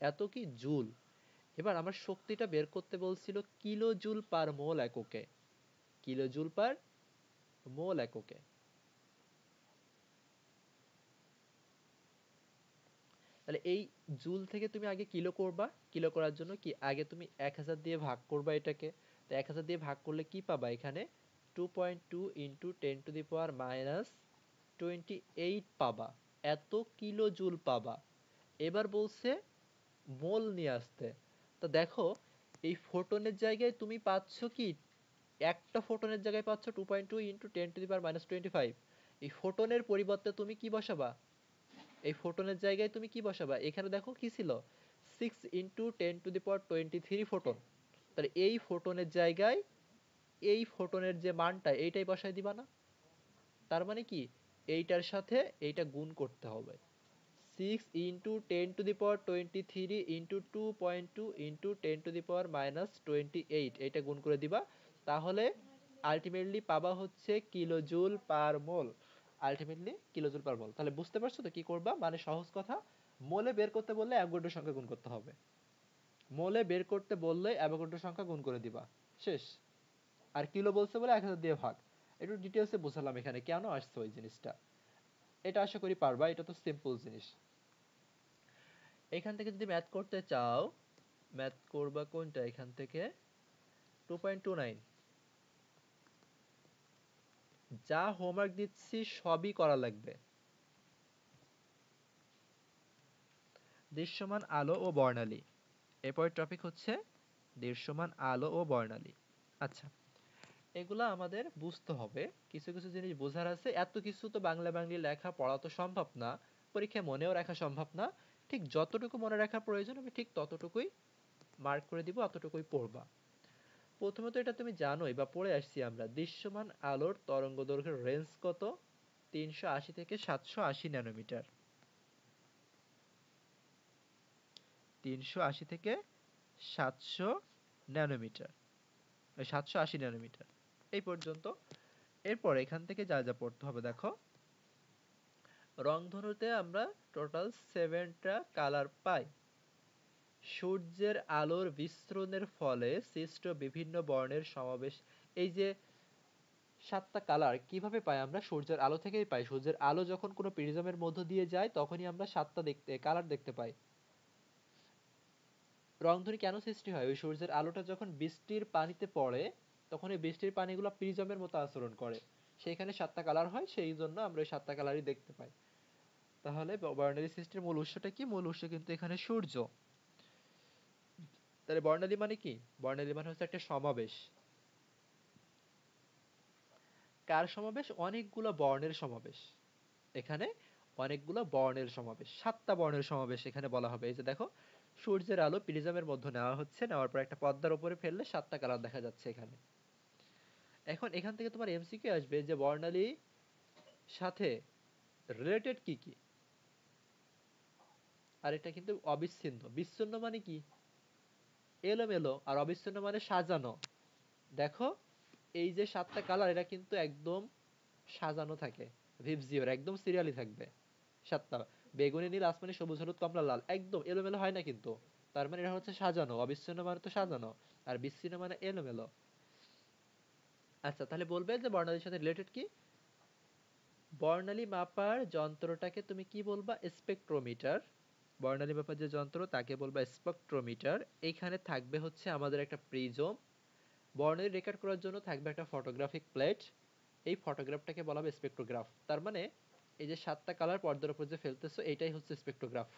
এত কি জুল। এবার আমার শক্তিটা বের করতে বলছিল কিলো জুল পার মোল এককে, কিলো জুল পার মোল এককে। তাহলে এই জুল থেকে তুমি আগে কিলো করবা, কিলো করার জন্য কি আগে তুমি 1000 দিয়ে ভাগ করবা এটাকে, তো 1000 দিয়ে ভাগ করলে কি পাবা, এখানে 2.2 × 10⁻28 পাবা, এত কিলো জুল পাবা। এবার বলছে মোল নিয়ে আসতে, তো দেখো এই ফোটনের জায়গায় তুমি পাচ্ছ কি, একটা ফোটনের জায়গায় পাচ্ছ 2.2 × 10⁻25, এই ফোটনের পরিবর্তে তুমি কি বসাবা, এই ফোটনের জায়গায় তুমি কি বসাবা, এখানে দেখো কি ছিল, 6 × 10⁻23 ফোটন, তাহলে এই ফোটনের জায়গায় এই ফোটনের যে মানটা এইটাই বসাই দিবা না, তার মানে কি এইটার সাথে এইটা গুণ করতে হবে, 6 × 10⁻23 × 2.2 × 10⁻28 এটা গুণ করে দিবা, তাহলে আলটিমেটলি পাবা হচ্ছে কিলো জুল পার মোল, আলটিমেটলি কিলো জুল পার মোল। তাহলে বুঝতে পারছো তো কি করবা, মানে সহজ কথা, মোলে বের করতে বললে অ্যাভোগাড্রো সংখ্যা গুণ করতে হবে, মোলে বের করতে বললে অ্যাভোগাড্রো সংখ্যা গুণ করে দিবা, শেষ। আর কিলো বলছে বলে 1000 দিয়ে ভাগ। একটু ডিটেলসে বোঝালাম এখানে কেন আসছে ওই জিনিসটা, এটা আশা করি পারবা, এটা তো সিম্পল জিনিস। এখান থেকে যদি ম্যাথ করতে চাও, ম্যাথ করবা কোনটা, এখান থেকে 2.29, যা হোমওয়ার্ক দিচ্ছি সবই করা লাগবে। দৃশ্যমান আলো ও বর্ণালী, এরপরের টপিক হচ্ছে দৃশ্যমান আলো ও বর্ণালী। আচ্ছা, এগুলা আমাদের বুঝতে হবে, কিছু কিছু জিনিস বোঝার আছে, এত কিছু তো বাংলা বাংলি লেখা পড়া তো সম্ভব না, পরীক্ষায় মনেও রাখা সম্ভব না, ঠিক যতটুকু মনে রাখার প্রয়োজন আমি ঠিক ততটুকুই মার্ক করে দিব, অতটুকুই পড়বা। প্রথমত এটা তুমি জানোই বা পড়ে আসছি আমরা, দৃশ্যমান আলোর তরঙ্গদৈর্ঘ্যের রেঞ্জ কত, 380 থেকে 780 ন্যানোমিটার, 380 থেকে 700 ন্যানোমিটার, 780 ন্যানোমিটার, এই পর্যন্ত। এরপর এখান থেকে যা যা পড়তে হবে দেখো, রংধনুতে আমরা টোটাল 7টা কালার পাই, সূর্যের আলোর বিস্ফোরণের ফলে সৃষ্ট বিভিন্ন বর্ণের সমাবেশ, এই যে 7টা কালার কিভাবে পাই আমরা, সূর্যের আলো থেকেই পাই, সূর্যের আলো যখন কোনো প্রিজমের মধ্য দিয়ে যায় তখনই আমরা 7টা কালার দেখতে পাই। রংধনু কেন সৃষ্টি হয়, ওই সূর্যের আলোটা যখন বৃষ্টির পানিতে পড়ে তখন এই বৃষ্টির পানিগুলো প্রিজমের মতো আচরণ করে, সেইখানে 7টা কালার হয়, সেই জন্য আমরা ওই 7টা কালারই দেখতে পাই। তাহলে বর্ণালী সৃষ্টির মূল উৎসটা কি, মূল উৎস কিন্তু এখানে সূর্য। তাহলে বর্ণালী মানে কি, বর্ণালী মানে হচ্ছে একটা সমাবেশ, কার সমাবেশ, অনেকগুলো বর্ণের সমাবেশ, এখানে অনেকগুলো বর্ণের সমাবেশ, 7টা বর্ণের সমাবেশ এখানে বলা হবে। এই যে দেখো, সূর্যের আলো প্রিজমের মধ্যে নেওয়া হচ্ছে, নেওয়ার পর একটা পর্দার উপরে ফেললে 7টা কালার দেখা যাচ্ছে এখানে। এখন এখান থেকে তোমার এমসিকিউ আসবে যে বর্ণালী সাথে রিলেটেড কি কি, আর এটা কিন্তু অবিচ্ছিন্ন, বিচ্ছিন্ন মানে কি, এলোমেলো, আর অবিচ্ছিন্ন মানে সাজানো। দেখো এই যে 7টা কালার এটা কিন্তু একদম সাজানো থাকে, ভিপজিওর একদম সিরিয়ালি থাকবে 7টা, বেগুনি, নীল, আসমানি, সবুজ, হলুদ, কমলা, লাল, একদম এলোমেলো হয় না কিন্তু, তার মানে এটা হচ্ছে সাজানো, অবিচ্ছিন্ন মানে তো সাজানো, আর বিচ্ছিন্ন মানে এলোমেলো। আচ্ছা, তাহলে বলবে যে বর্ণালীর সাথে রিলেটেড কি, বর্ণালী মাপার যন্ত্রটাকে তুমি কি বলবা, স্পেকট্রোমিটার, বর্ণালী মাপার যে যন্ত্র তাকে বলবা স্পেকট্রোমিটার। এইখানে থাকবে হচ্ছে আমাদের একটা প্রিজম, বর্ণালী রেকর্ড করার জন্য থাকবে একটা ফটোগ্রাফিক প্লেট, এই ফটোগ্রাফটাকে বলা হবে স্পেকট্রোগ্রাফ। তার মানে এই যে 7টা কালার পর্দার উপর যে ফেলতেছো এটাই হচ্ছে স্পেকট্রোগ্রাফ।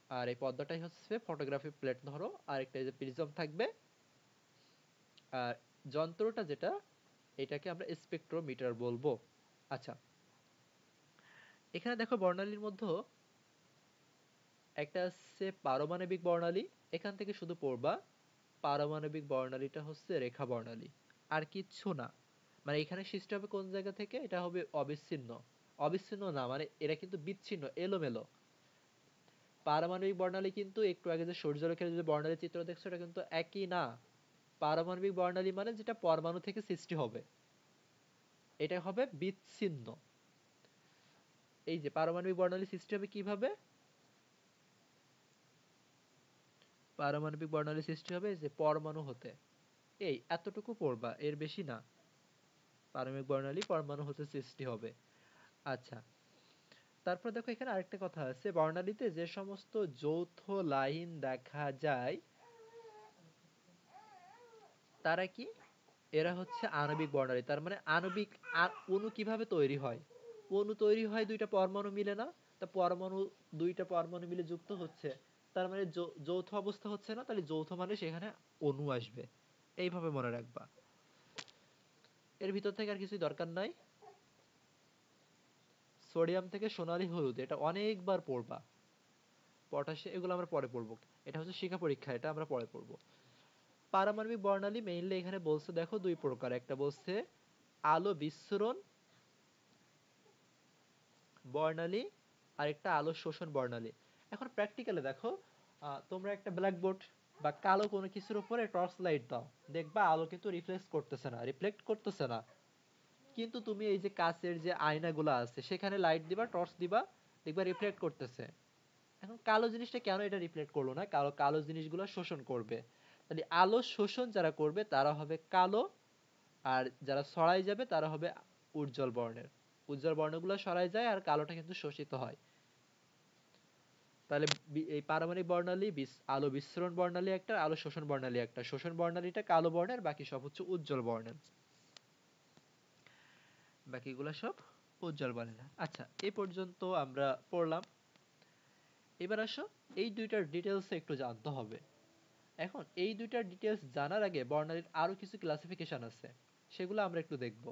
আর এই পর্দাটাই হচ্ছে ফটোগ্রাফি প্লেট ধরো, আর একটা এই যে প্রিজম থাকবে, আর যন্ত্রটা যেটা এটাকে আমরা স্পেকট্রোমিটার বলবো। আচ্ছা, এখানে দেখো বর্ণালীর মধ্যে একটা আছে পারমাণবিক বর্ণালী। এখান থেকে শুধু পড়বা পারমাণবিক বর্ণালীটা হচ্ছে রেখা বর্ণালী, আর কিচ্ছু না। মানে এখানে সৃষ্টি হবে কোন জায়গা থেকে, এটা হবে অবিচ্ছিন্ন। অবিচ্ছিন্ন না, মানে এরা কিন্তু বিচ্ছিন্ন, এলোমেলো। পারমাণবিক বর্ণালী কিন্তু একটু আগে যে সূর্যরেখার যে বর্ণালী চিত্র দেখছো এটা কিন্তু একই না। পারমাণবিক বর্ণালী মানে যেটা পরমাণু থেকে সৃষ্টি হবে, এটা হবে বিচ্ছিন্ন। এই যে পারমাণবিক বর্ণালী সৃষ্টি হবে কিভাবে, পারমাণবিক বর্ণালী সৃষ্টি হবে যে পরমাণু হতে। এই এতটুকু পড়বা, এর বেশি না। পারমাণবিক বর্ণালী পরমাণু হতে সৃষ্টি হবে। আচ্ছা, তারপর দেখো এখানে আরেকটা কথা আছে, বর্ণালীতে যে সমস্ত যৌথ লাইন দেখা যায় তারা কি, এরা হচ্ছে আণবিক বর্ণালী। তার মানে আণবিক অণু কিভাবে তৈরি হয়, অণু তৈরি হয় দুইটা পরমাণু মিলে না, তা পরমাণু দুইটা পরমাণু মিলে যুক্ত হচ্ছে, তার মানে যৌথ অবস্থা হচ্ছে না, তাহলে যৌথ মানে সেখানে অণু আসবে। এইভাবে মনে রাখবা, এর ভিতর থেকে আর কিছুই দরকার নাই। সোডিয়াম থেকে সোনালী হলুদ এটা অনেকবার পড়বা। পটাশিয়াম এগুলো আমরা পরে পড়বো, এটা হচ্ছে শিখা পরীক্ষা, এটা আমরা পরে পড়বো। পারমাণবিক বর্ণালী মেইনলি এখানে বলছে দেখো দুই প্রকার, একটা বলছে আলো বিস্ফোরণ বর্ণালী, আর একটা আলো শোষণ বর্ণালী। এখন প্র্যাকটিক্যালে দেখো, তোমরা একটা ব্ল্যাকবোর্ড বা কালো কোনো কিছুর উপরে টর্চ লাইট দাও, দেখবা আলো কিন্তু রিফ্লেক্ট করতেছে না, রিফ্লেক্ট করতেছে না। কিন্তু তুমি এই যে কাচের যে আয়নাগুলো আছে সেখানে লাইট দিবা, টর্চ দিবা, দেখবা রিফ্লেক্ট করতেছে। এখন কালো জিনিসটা কেন এটা রিফ্লেক্ট করলো না, কালো কালো জিনিসগুলো শোষণ করবে। তাহলে আলো শোষণ যারা করবে তারা হবে কালো, আর যারা ছড়াই যাবে তারা হবে উজ্জ্বল বর্ণের। উজ্জ্বল বর্ণগুলো ছড়াই যায় আর কালোটা কিন্তু শোষিত হয়। তাহলে এই পারমাণবিক বর্ণালী আলো বিস্ফোরণ বর্ণালী একটা, আলো শোষণ বর্ণালী একটা। শোষণ বর্ণালীটা কালো বর্ণের, বাকি সব হচ্ছে উজ্জ্বল বর্ণের, বাকিগুলো সব উজ্জ্বল বর্ণের। আচ্ছা, এ পর্যন্ত আমরা পড়লাম। এবার আসো এই দুইটার ডিটেলস একটু জানতে হবে। এখন এই দুইটার ডিটেলস জানার আগে বর্ণালীর আরো কিছু ক্লাসিফিকেশন আছে, সেগুলো আমরা একটু দেখব,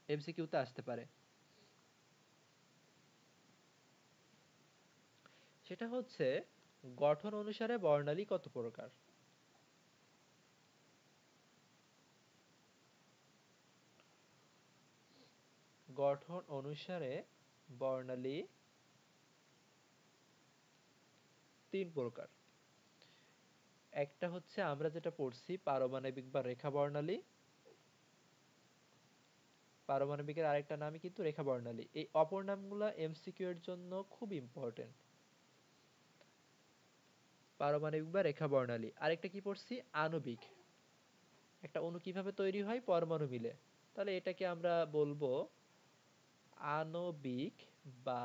এমসিকিউতে আসতে পারে। সেটা হচ্ছে গঠন অনুসারে বর্ণালী কত প্রকার। গঠন অনুসারে বর্ণালী 3 প্রকার। একটা হচ্ছে আমরা যেটা পড়ছি পারমাণবিক বা রেখা বর্ণালী। পারমাণবিকের আরেকটা নামই কিন্তু রেখা বর্ণালী। এই অপর নামগুলো এমসিকিউ এর জন্য খুব ইম্পর্টেন্ট। পারমাণবিক বা রেখা বর্ণালী। আরেকটা কি পড়ছি, আণবিক। একটা অণু কিভাবে তৈরি হয়, পরমাণু মিলে। তাহলে এটাকে আমরা বলবো আণবিক বা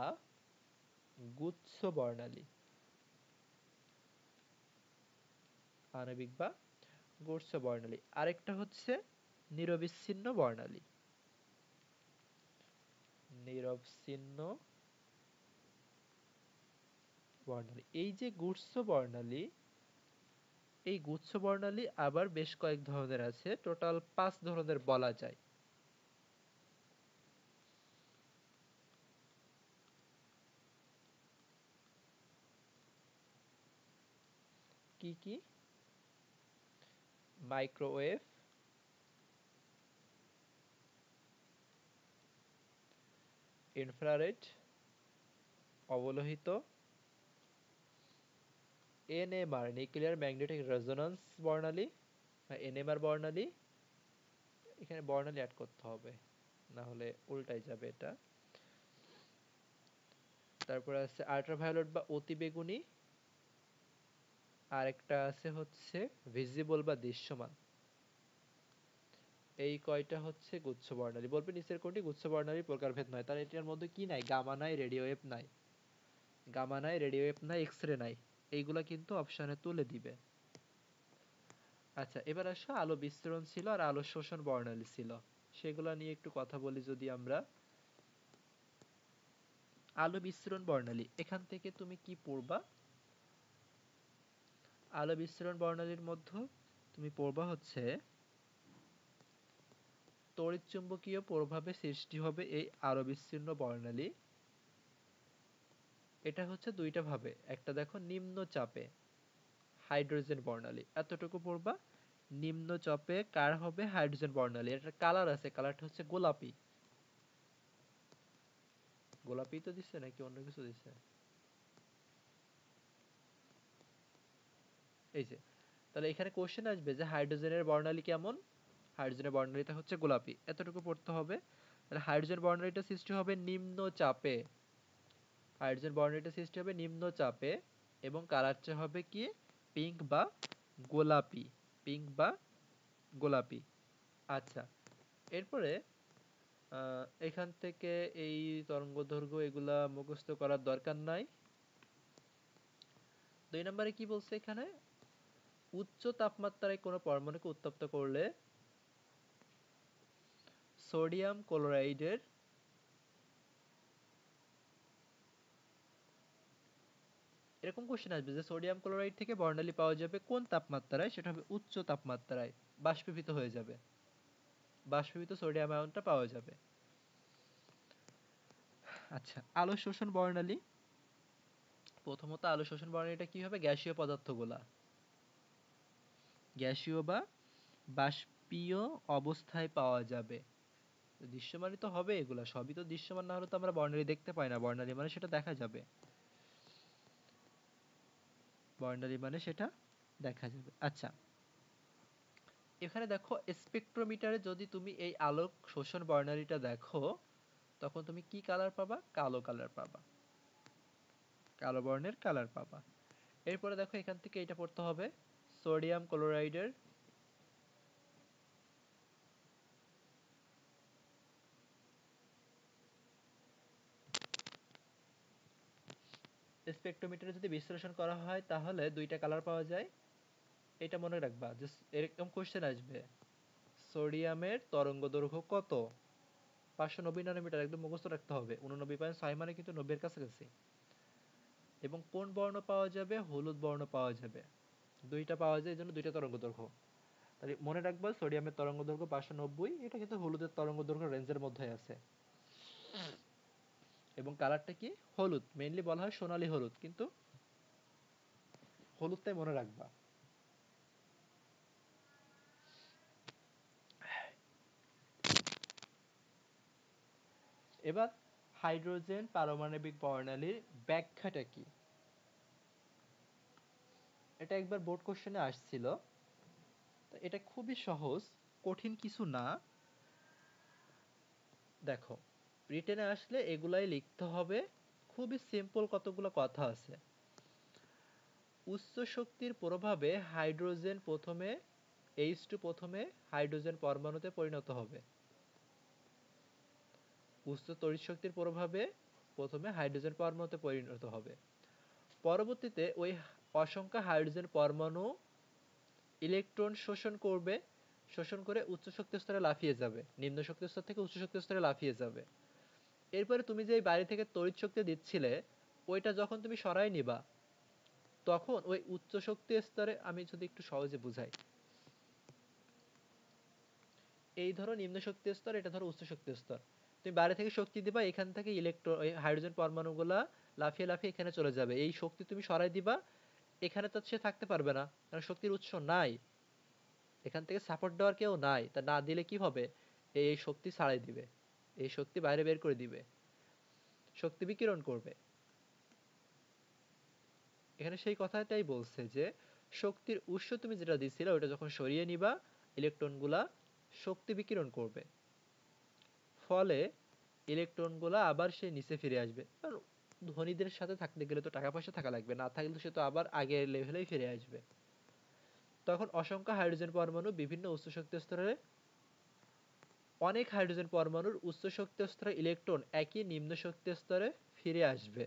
গুচ্ছ বর্ণালী। আণবিক বা গুচ্ছ বর্ণালী। আরেকটা হচ্ছে নিরবিচ্ছিন্ন বর্ণালী। নিরবিচ্ছিন্ন বর্ণালী। এই যে গুচ্ছ বর্ণালী, এই গুচ্ছ বর্ণালী আবার বেশ কয়েক ধরনের আছে, টোটাল 5 ধরনের বলা যায়। কি কি, মাইক্রোওয়েভ, ইনফ্রারেড, অবলোহিত, এনএমআর নিউক্লিয়ার ম্যাগনেটিক রেজোন্যান্স বর্ণালী বা এনএমআর বর্ণালী। এখানে বর্ণালী অ্যাড করতে হবে, না হলে উল্টাই যাবে এটা। তারপরে আছে আল্ট্রাভায়োলেট বা অতিবেগুনি। আর একটা আছে হচ্ছে ভিজিবল বা দৃশ্যমান। এই কয়টা হচ্ছে গুচ্ছ বর্ণালী। বলবে নিচের কোনটি গুচ্ছ বর্ণালীর প্রকারভেদ নয়, তাহলে এটার মধ্যে কি নাই, গামা নাই, রেডিও ওয়েভ নাই। গামা নাই, রেডিও ওয়েভ নাই, এক্স-রে নাই। এইগুলা কিন্তু অপশনে তুলে দিবে। আচ্ছা, এবার আসো আলো বিস্তারণ ছিল আর আলো শোষণ বর্ণালী ছিল, সেগুলা নিয়ে একটু কথা বলি যদি আমরা। আলো বিস্মরণ বর্ণালী, এখান থেকে তুমি কি পড়বা? আলো বিস্মরণ বর্ণালীর মধ্যে তুমি পড়বা হচ্ছে তড়িৎচুম্বকীয় প্রভাবে সৃষ্টি হবে এই আলো বিস্তীর্ণ বর্ণালী। এটা হচ্ছে দুইটা ভাবে, একটা দেখো নিম্ন চাপে হাইড্রোজেন বর্ণালী, এতটুকু পড়বা। নিম্ন চাপে কার হবে? হাইড্রোজেন বর্ণালী। এটার কালার আছে, কালারটা হচ্ছে গোলাপি। গোলাপি তো দিচ্ছে নাকি অন্য কিছু দিচ্ছে? এই যে, তাহলে এখানে কোশ্চেন আসবে যে হাইড্রোজেনের বর্ণালী কেমন? হাইড্রোজেনের বর্ণালীটা হচ্ছে গোলাপি, এতটুকু পড়তে হবে। তাহলে হাইড্রোজেন বর্ণালীটা সৃষ্টি হবে নিম্ন চাপে, হাইড্রোজেন বর্ণালীটা সৃষ্টি হবে নিম্ন চাপে, এবং কালারটা হবে কি? পিঙ্ক বা গোলাপি, পিঙ্ক বা গোলাপি। আচ্ছা, এরপরে এখান থেকে এই তরঙ্গদৈর্ঘ্য এগুলা মুখস্থ করার দরকার নাই। 2 নম্বরে কি বলছে এখানে? উচ্চ তাপমাত্রায় কোনো পরমাণুকে উত্তপ্ত করলে সোডিয়াম ক্লোরাইডের এরকম কোশ্চেন আসবে যে সোডিয়াম ক্লোরাইড থেকে বর্ণালী পাওয়া যাবে কোন তাপমাত্রায়? সেটা হবে উচ্চ তাপমাত্রায়, বাষ্পীভূত হয়ে যাবে, বাষ্পীভূত সোডিয়াম আয়নটা পাওয়া যাবে। আচ্ছা, আলো শোষণ বর্ণালী, প্রথমত আলো শোষণ বর্ণালীটা কি হবে? গ্যাসীয় পদার্থগুলা, গ্যাসীয় বা বাষ্পীয় অবস্থায় পাওয়া যাবে। দৃশ্যমানই তো হবে, এগুলা সবই তো দৃশ্যমান, না হলে তো আমরা বর্ণালী দেখতে পাই না। বর্ণালী মানে সেটা দেখা যাবে, বর্ণালী মানে সেটা দেখা যাবে। আচ্ছা, এখানে দেখো স্পেকট্রোমিটারে যদি তুমি এই আলোক শোষণ বর্ণালীটা দেখো, তখন তুমি কি কালার পাবা? কালো কালার পাবা, কালো বর্ণের কালার পাবা। এরপরে দেখো এখান থেকে এটা পড়তে হবে সোডিয়াম ক্লোরাইডের স্পেকট্রোমিটারে যদি বিশ্লেষণ করা হয় তাহলে দুইটা কালার পাওয়া যায়। এটা মনে রাখবা যে এরকম কোশ্চেন আসবে, সোডিয়ামের তরঙ্গদৈর্ঘ্য কত? 590 ন্যানোমিটার, একদম মুখস্থ রাখতে হবে। 89.6 মানে কিন্তু 90 এর কাছাকাছি। এবং কোন বর্ণ পাওয়া যাবে? হলুদ বর্ণ পাওয়া যাবে। দুইটা পাওয়া যায়, এই জন্য দুইটা তরঙ্গদৈর্ঘ্য। তাহলে মনে রাখবা সোডিয়ামের তরঙ্গদৈর্ঘ্য 590, এটা কিন্তু হলুদের তরঙ্গদৈর্ঘ্য রেঞ্জের মধ্যে আছে। এবং কালারটা কি? হলুদ, মেইনলি বলা হয় সোনালী হলুদ, কিন্তু হলুদটাই মনে রাখবা। এবার হাইড্রোজেন পারমাণবিক বর্ণালীর ব্যাখ্যাটা কি? এটা একবার বোর্ড কোশ্চেনে আসছিল। তো এটা খুবই সহজ, কঠিন কিছু না। দেখো, রিটেনে আসলে এগুলাই লিখতে হবে, খুবই সিম্পল কতগুলো কথা আছে। উচ্চ শক্তির প্রভাবে হাইড্রোজেন প্রথমে H2 প্রথমে হাইড্রোজেন পরমাণুতে পরিণত হবে। উচ্চ তড়িৎ শক্তির প্রভাবে প্রথমে হাইড্রোজেন পরমাণুতে পরিণত হবে, পরবর্তীতে ওই অসংখ্য হাইড্রোজেন পরমাণু ইলেকট্রন শোষণ করবে, শোষণ করে উচ্চ শক্তি স্তরে লাফিয়ে যাবে, নিম্ন শক্তি স্তর থেকে উচ্চ শক্তি স্তরে লাফিয়ে যাবে। এরপরে তুমি যে বাইরে থেকে তড়িৎ শক্তি দিচ্ছিলে, ওইটা যখন তুমি সরাই নিবা, তখন ওই উচ্চ শক্তি স্তরে, আমি যদি একটু সহজে বুঝাই, এই ধরো নিম্ন শক্তি স্তর, এটা ধরো উচ্চ শক্তি স্তর, তুমি বাইরে থেকে শক্তি দিবা, এখান থেকে ইলেকট্রন হাইড্রোজেন পরমাণুগুলা লাফিয়ে লাফিয়ে এখানে চলে যাবে। এই শক্তি তুমি সরাই দিবা, এখানে তো সে থাকতে পারবে না, কারণ শক্তির উৎস নাই, এখান থেকে সাপোর্ট দেওয়ার কেউ নাই। তা না দিলে কি হবে? এই শক্তি ছাড়াই দিবে, এই শক্তি বাইরে বের করে দিবে, শক্তি বিকিরণ করবে। এখানে সেই কথাটাই বলছে যে শক্তির উৎস তুমি যেটা দিছিলে ওটা যখন সরিয়ে নিবা, ইলেকট্রনগুলা শক্তি বিকিরণ করবে, ফলে ইলেকট্রনগুলা আবার সে নিচে ফিরে আসবে। আর ধনীদের সাথে থাকতে গেলে তো টাকা পয়সা থাকা লাগবে, না থাকলে সে তো আবার আগের লেভেলেই ফিরে আসবে। তখন অসংখ্য হাইড্রোজেন পরমাণু বিভিন্ন উচ্চ শক্তি স্তরে, অনেক হাইড্রোজেন পরমাণুর উচ্চ শক্তি স্তরে ইলেকট্রন একই নিম্ন শক্তি স্তরে ফিরে আসবে,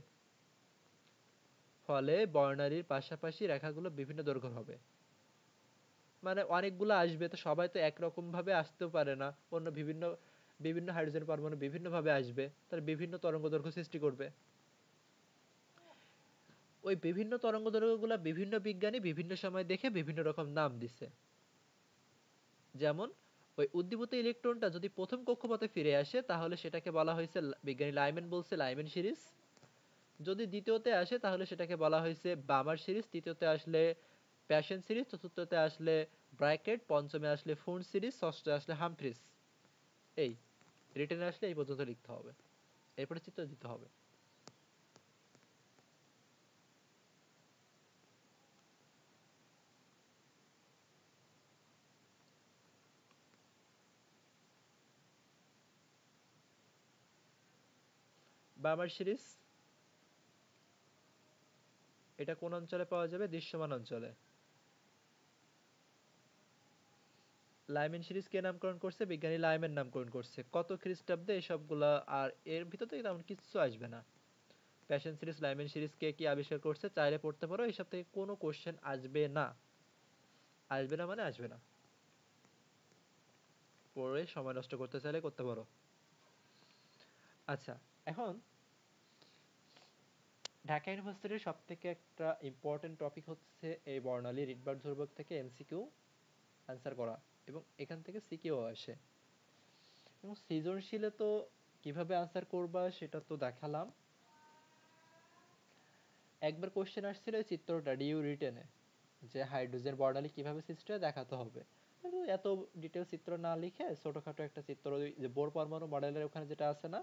ফলে বর্ণালীর পাশাপাশি রেখাগুলো বিভিন্ন দৈর্ঘ্যের হবে। মানে অনেকগুলো আসবে, তো সবাই তো একরকম ভাবে আসতেও পারে না, অন্য বিভিন্ন বিভিন্ন হাইড্রোজেন পরমাণু বিভিন্ন ভাবে আসবে, তার বিভিন্ন তরঙ্গ দৈর্ঘ্য সৃষ্টি করবে। ওই বিভিন্ন তরঙ্গদৈর্ঘ্যগুলা বিভিন্ন বিজ্ঞানী বিভিন্ন সময় দেখে বিভিন্ন রকম নাম দিছে। যেমন ওই উদ্দীপিত ইলেকট্রনটা যদি প্রথম কক্ষপথে ফিরে আসে তাহলে সেটাকে বলা হয়েছে, বিজ্ঞানী লাইম্যান বলছে লাইম্যান সিরিজ। যদি দ্বিতীয়তে আসে তাহলে সেটাকে বলা হয়েছে বামার সিরিজ, তৃতীয়তে আসলে প্যাশন সিরিজ, চতুর্থতে আসলে ব্র্যাকেট, পঞ্চমে আসলে ফুন সিরিজ, ষষ্ঠে আসলে হামফ্রিজ। এই রিটেনে আসলে এই পর্যন্ত লিখতে হবে, এরপরে চিত্র দিতে হবে। বামার সিরিজ এটা কোন অঞ্চলে পাওয়া যাবে? দৃশ্যমান অঞ্চলে। লাইম্যান সিরিজ কে নামকরণ করছে? বিজ্ঞানী লাইম্যান নামকরণ করছে। কত খ্রিস্টাব্দে? এসবগুলা আর এর ভিতর থেকে তেমন কিছু আসবে না। প্যাশন সিরিজ, লাইম্যান সিরিজ কে কি আবিষ্কার করছে চাইলে পড়তে পারো, এসব থেকে কোনো কোশ্চেন আসবে না। আসবে না মানে আসবে না। পড়ে সময় নষ্ট করতে চাইলে করতে পারো। আচ্ছা, এখন ঢাকা ইউনিভার্সিটির সব থেকে একটা ইম্পর্টেন্ট টপিক হচ্ছে এই বর্ণালী রিডবার্ড ধ্রুবক থেকে এমসিকিউ অ্যান্সার করা, এবং এখান থেকে সিকিউ আসে। এবং সৃজনশীলে তো কিভাবে আনসার করবা সেটা তো দেখালাম। একবার কোশ্চেন আসছিল এই চিত্রটা ডিউ রিটেনে, যে হাইড্রোজেন বর্ণালী কিভাবে সৃষ্টি হয় দেখাতে হবে। কিন্তু এত ডিটেল চিত্র না লিখে ছোটখাটো একটা চিত্র, ওই যে বোর পরমাণু মডেলের ওখানে যেটা আছে না,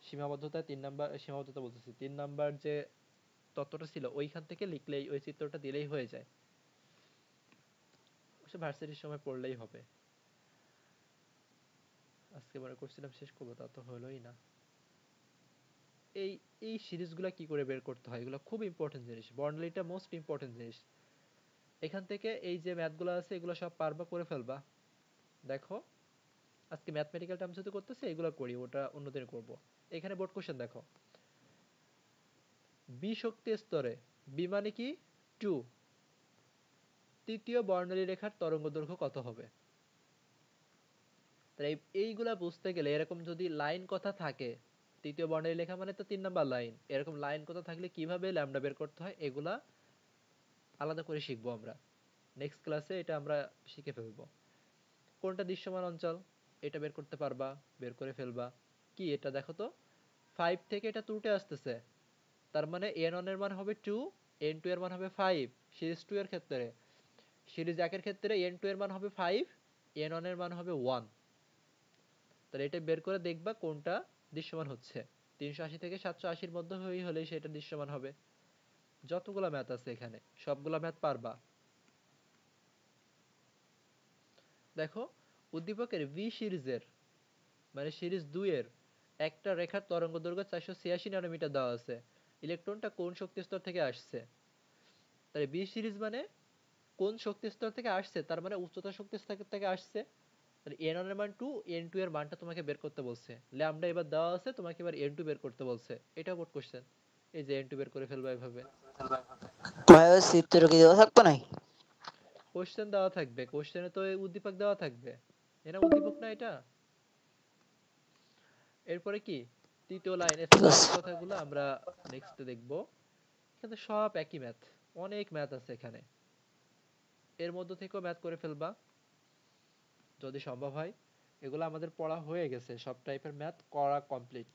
সীমাবদ্ধতা 3 নাম্বার, সীমাবদ্ধতা বলতেছি 3 নাম্বার যে তত্ত্বটা ছিল ওইখান থেকে লিখলেই, ওই চিত্রটা দিলেই হয়ে যায়। সে ভার্সিটির সময় পড়লেই হবে। আজকে মনে করছিলাম শেষ করবো, তা তো হলোই না। এই এই সিরিজগুলো কি করে বের করতে হয় এগুলো খুব ইম্পর্টেন্ট জিনিস, বর্ণালীটা মোস্ট ইম্পর্টেন্ট জিনিস। এখান থেকে এই যে ম্যাথগুলো আছে এগুলো সব পারবা, করে ফেলবা। দেখো আজকে ম্যাথমেটিক্যাল টার্মস যেহেতু করতেছে এগুলো করি, ওটা অন্যদিন করব। এখানে বোর্ড কোশ্চেন দেখো, বি শক্তি স্তরে, বি মানে কি 2, তৃতীয় বর্ণালী রেখার তরঙ্গ দৈর্ঘ্য কত হবে? তাই এইগুলা বুঝতে গেলে এরকম যদি লাইন কথা থাকে, তৃতীয় বর্ণালী লেখা মানে তো 3 নাম্বার লাইন, এরকম লাইন কথা থাকলে কিভাবে ল্যামডা বের করতে হয় এগুলা আলাদা করে শিখবো আমরা। নেক্সট ক্লাসে এটা আমরা শিখে ফেলবো। কোনটা দৃশ্যমান অঞ্চল এটা বের করতে পারবা, বের করে ফেলবা। কি এটা দেখো তো, 5 থেকে এটা 2 তে আসতেছে, তার মানে n1 এর মান হবে 2, n2 এর মান হবে 5। সিরিজ 2 এর ক্ষেত্রে, সিরিজ 1 এর ক্ষেত্রে n2 এর মান হবে 5, n1 এর মান হবে 1। তাহলে এটা বের করে দেখবা কোনটা দৃশ্যমান হচ্ছে। 380 থেকে 780 এর মধ্যে হলেই সেটা দৃশ্যমান হবে। যতগুলা ম্যাথ আছে এখানে সবগুলা ম্যাথ পারবা। দেখো উদ্দীপকের ভি সিরিজের, মানে সিরিজ 2 এর একটা রেখার তরঙ্গ দৈর্ঘ্য 486 ন্যানোমিটার দেওয়া আছে। ইলেকট্রনটা কোন শক্তি স্তর থেকে আসছে? তাহলে বি সিরিজ মানে কোন শক্তি স্তর থেকে আসছে, তার মানে উচ্চতা শক্তি স্তর থেকে আসছে। তাহলে n1 এর মান 2, n2 এর মানটা তোমাকে বের করতে বলছে। ল্যামডা এবার দেওয়া আছে, তোমাকে এবার n2 বের করতে বলছে। এটা বোর্ড কোশ্চেন। এই যে n2 বের করে ফেলবা এভাবে। ভাই ওই চিত্র কি দেওয়া থাকতো নাই? কোশ্চেন দেওয়া থাকবে, কোশ্চেনে তো এই উদ্দীপক দেওয়া থাকবে। এরা উদ্দীপক না এটা। এরপরে কি তৃতীয় লাইনে ঠিক থাকা আছে। এই কথাগুলো আমরা নেক্সটে দেখবো। কিন্তু সব একই ম্যাথ, অনেক ম্যাথ আছে এখানে। এর মধ্যে থেকেও ম্যাথ করে ফেলবা যদি সম্ভব হয়। এগুলো আমাদের পড়া হয়ে গেছে, সব টাইপের ম্যাথ করা কমপ্লিট।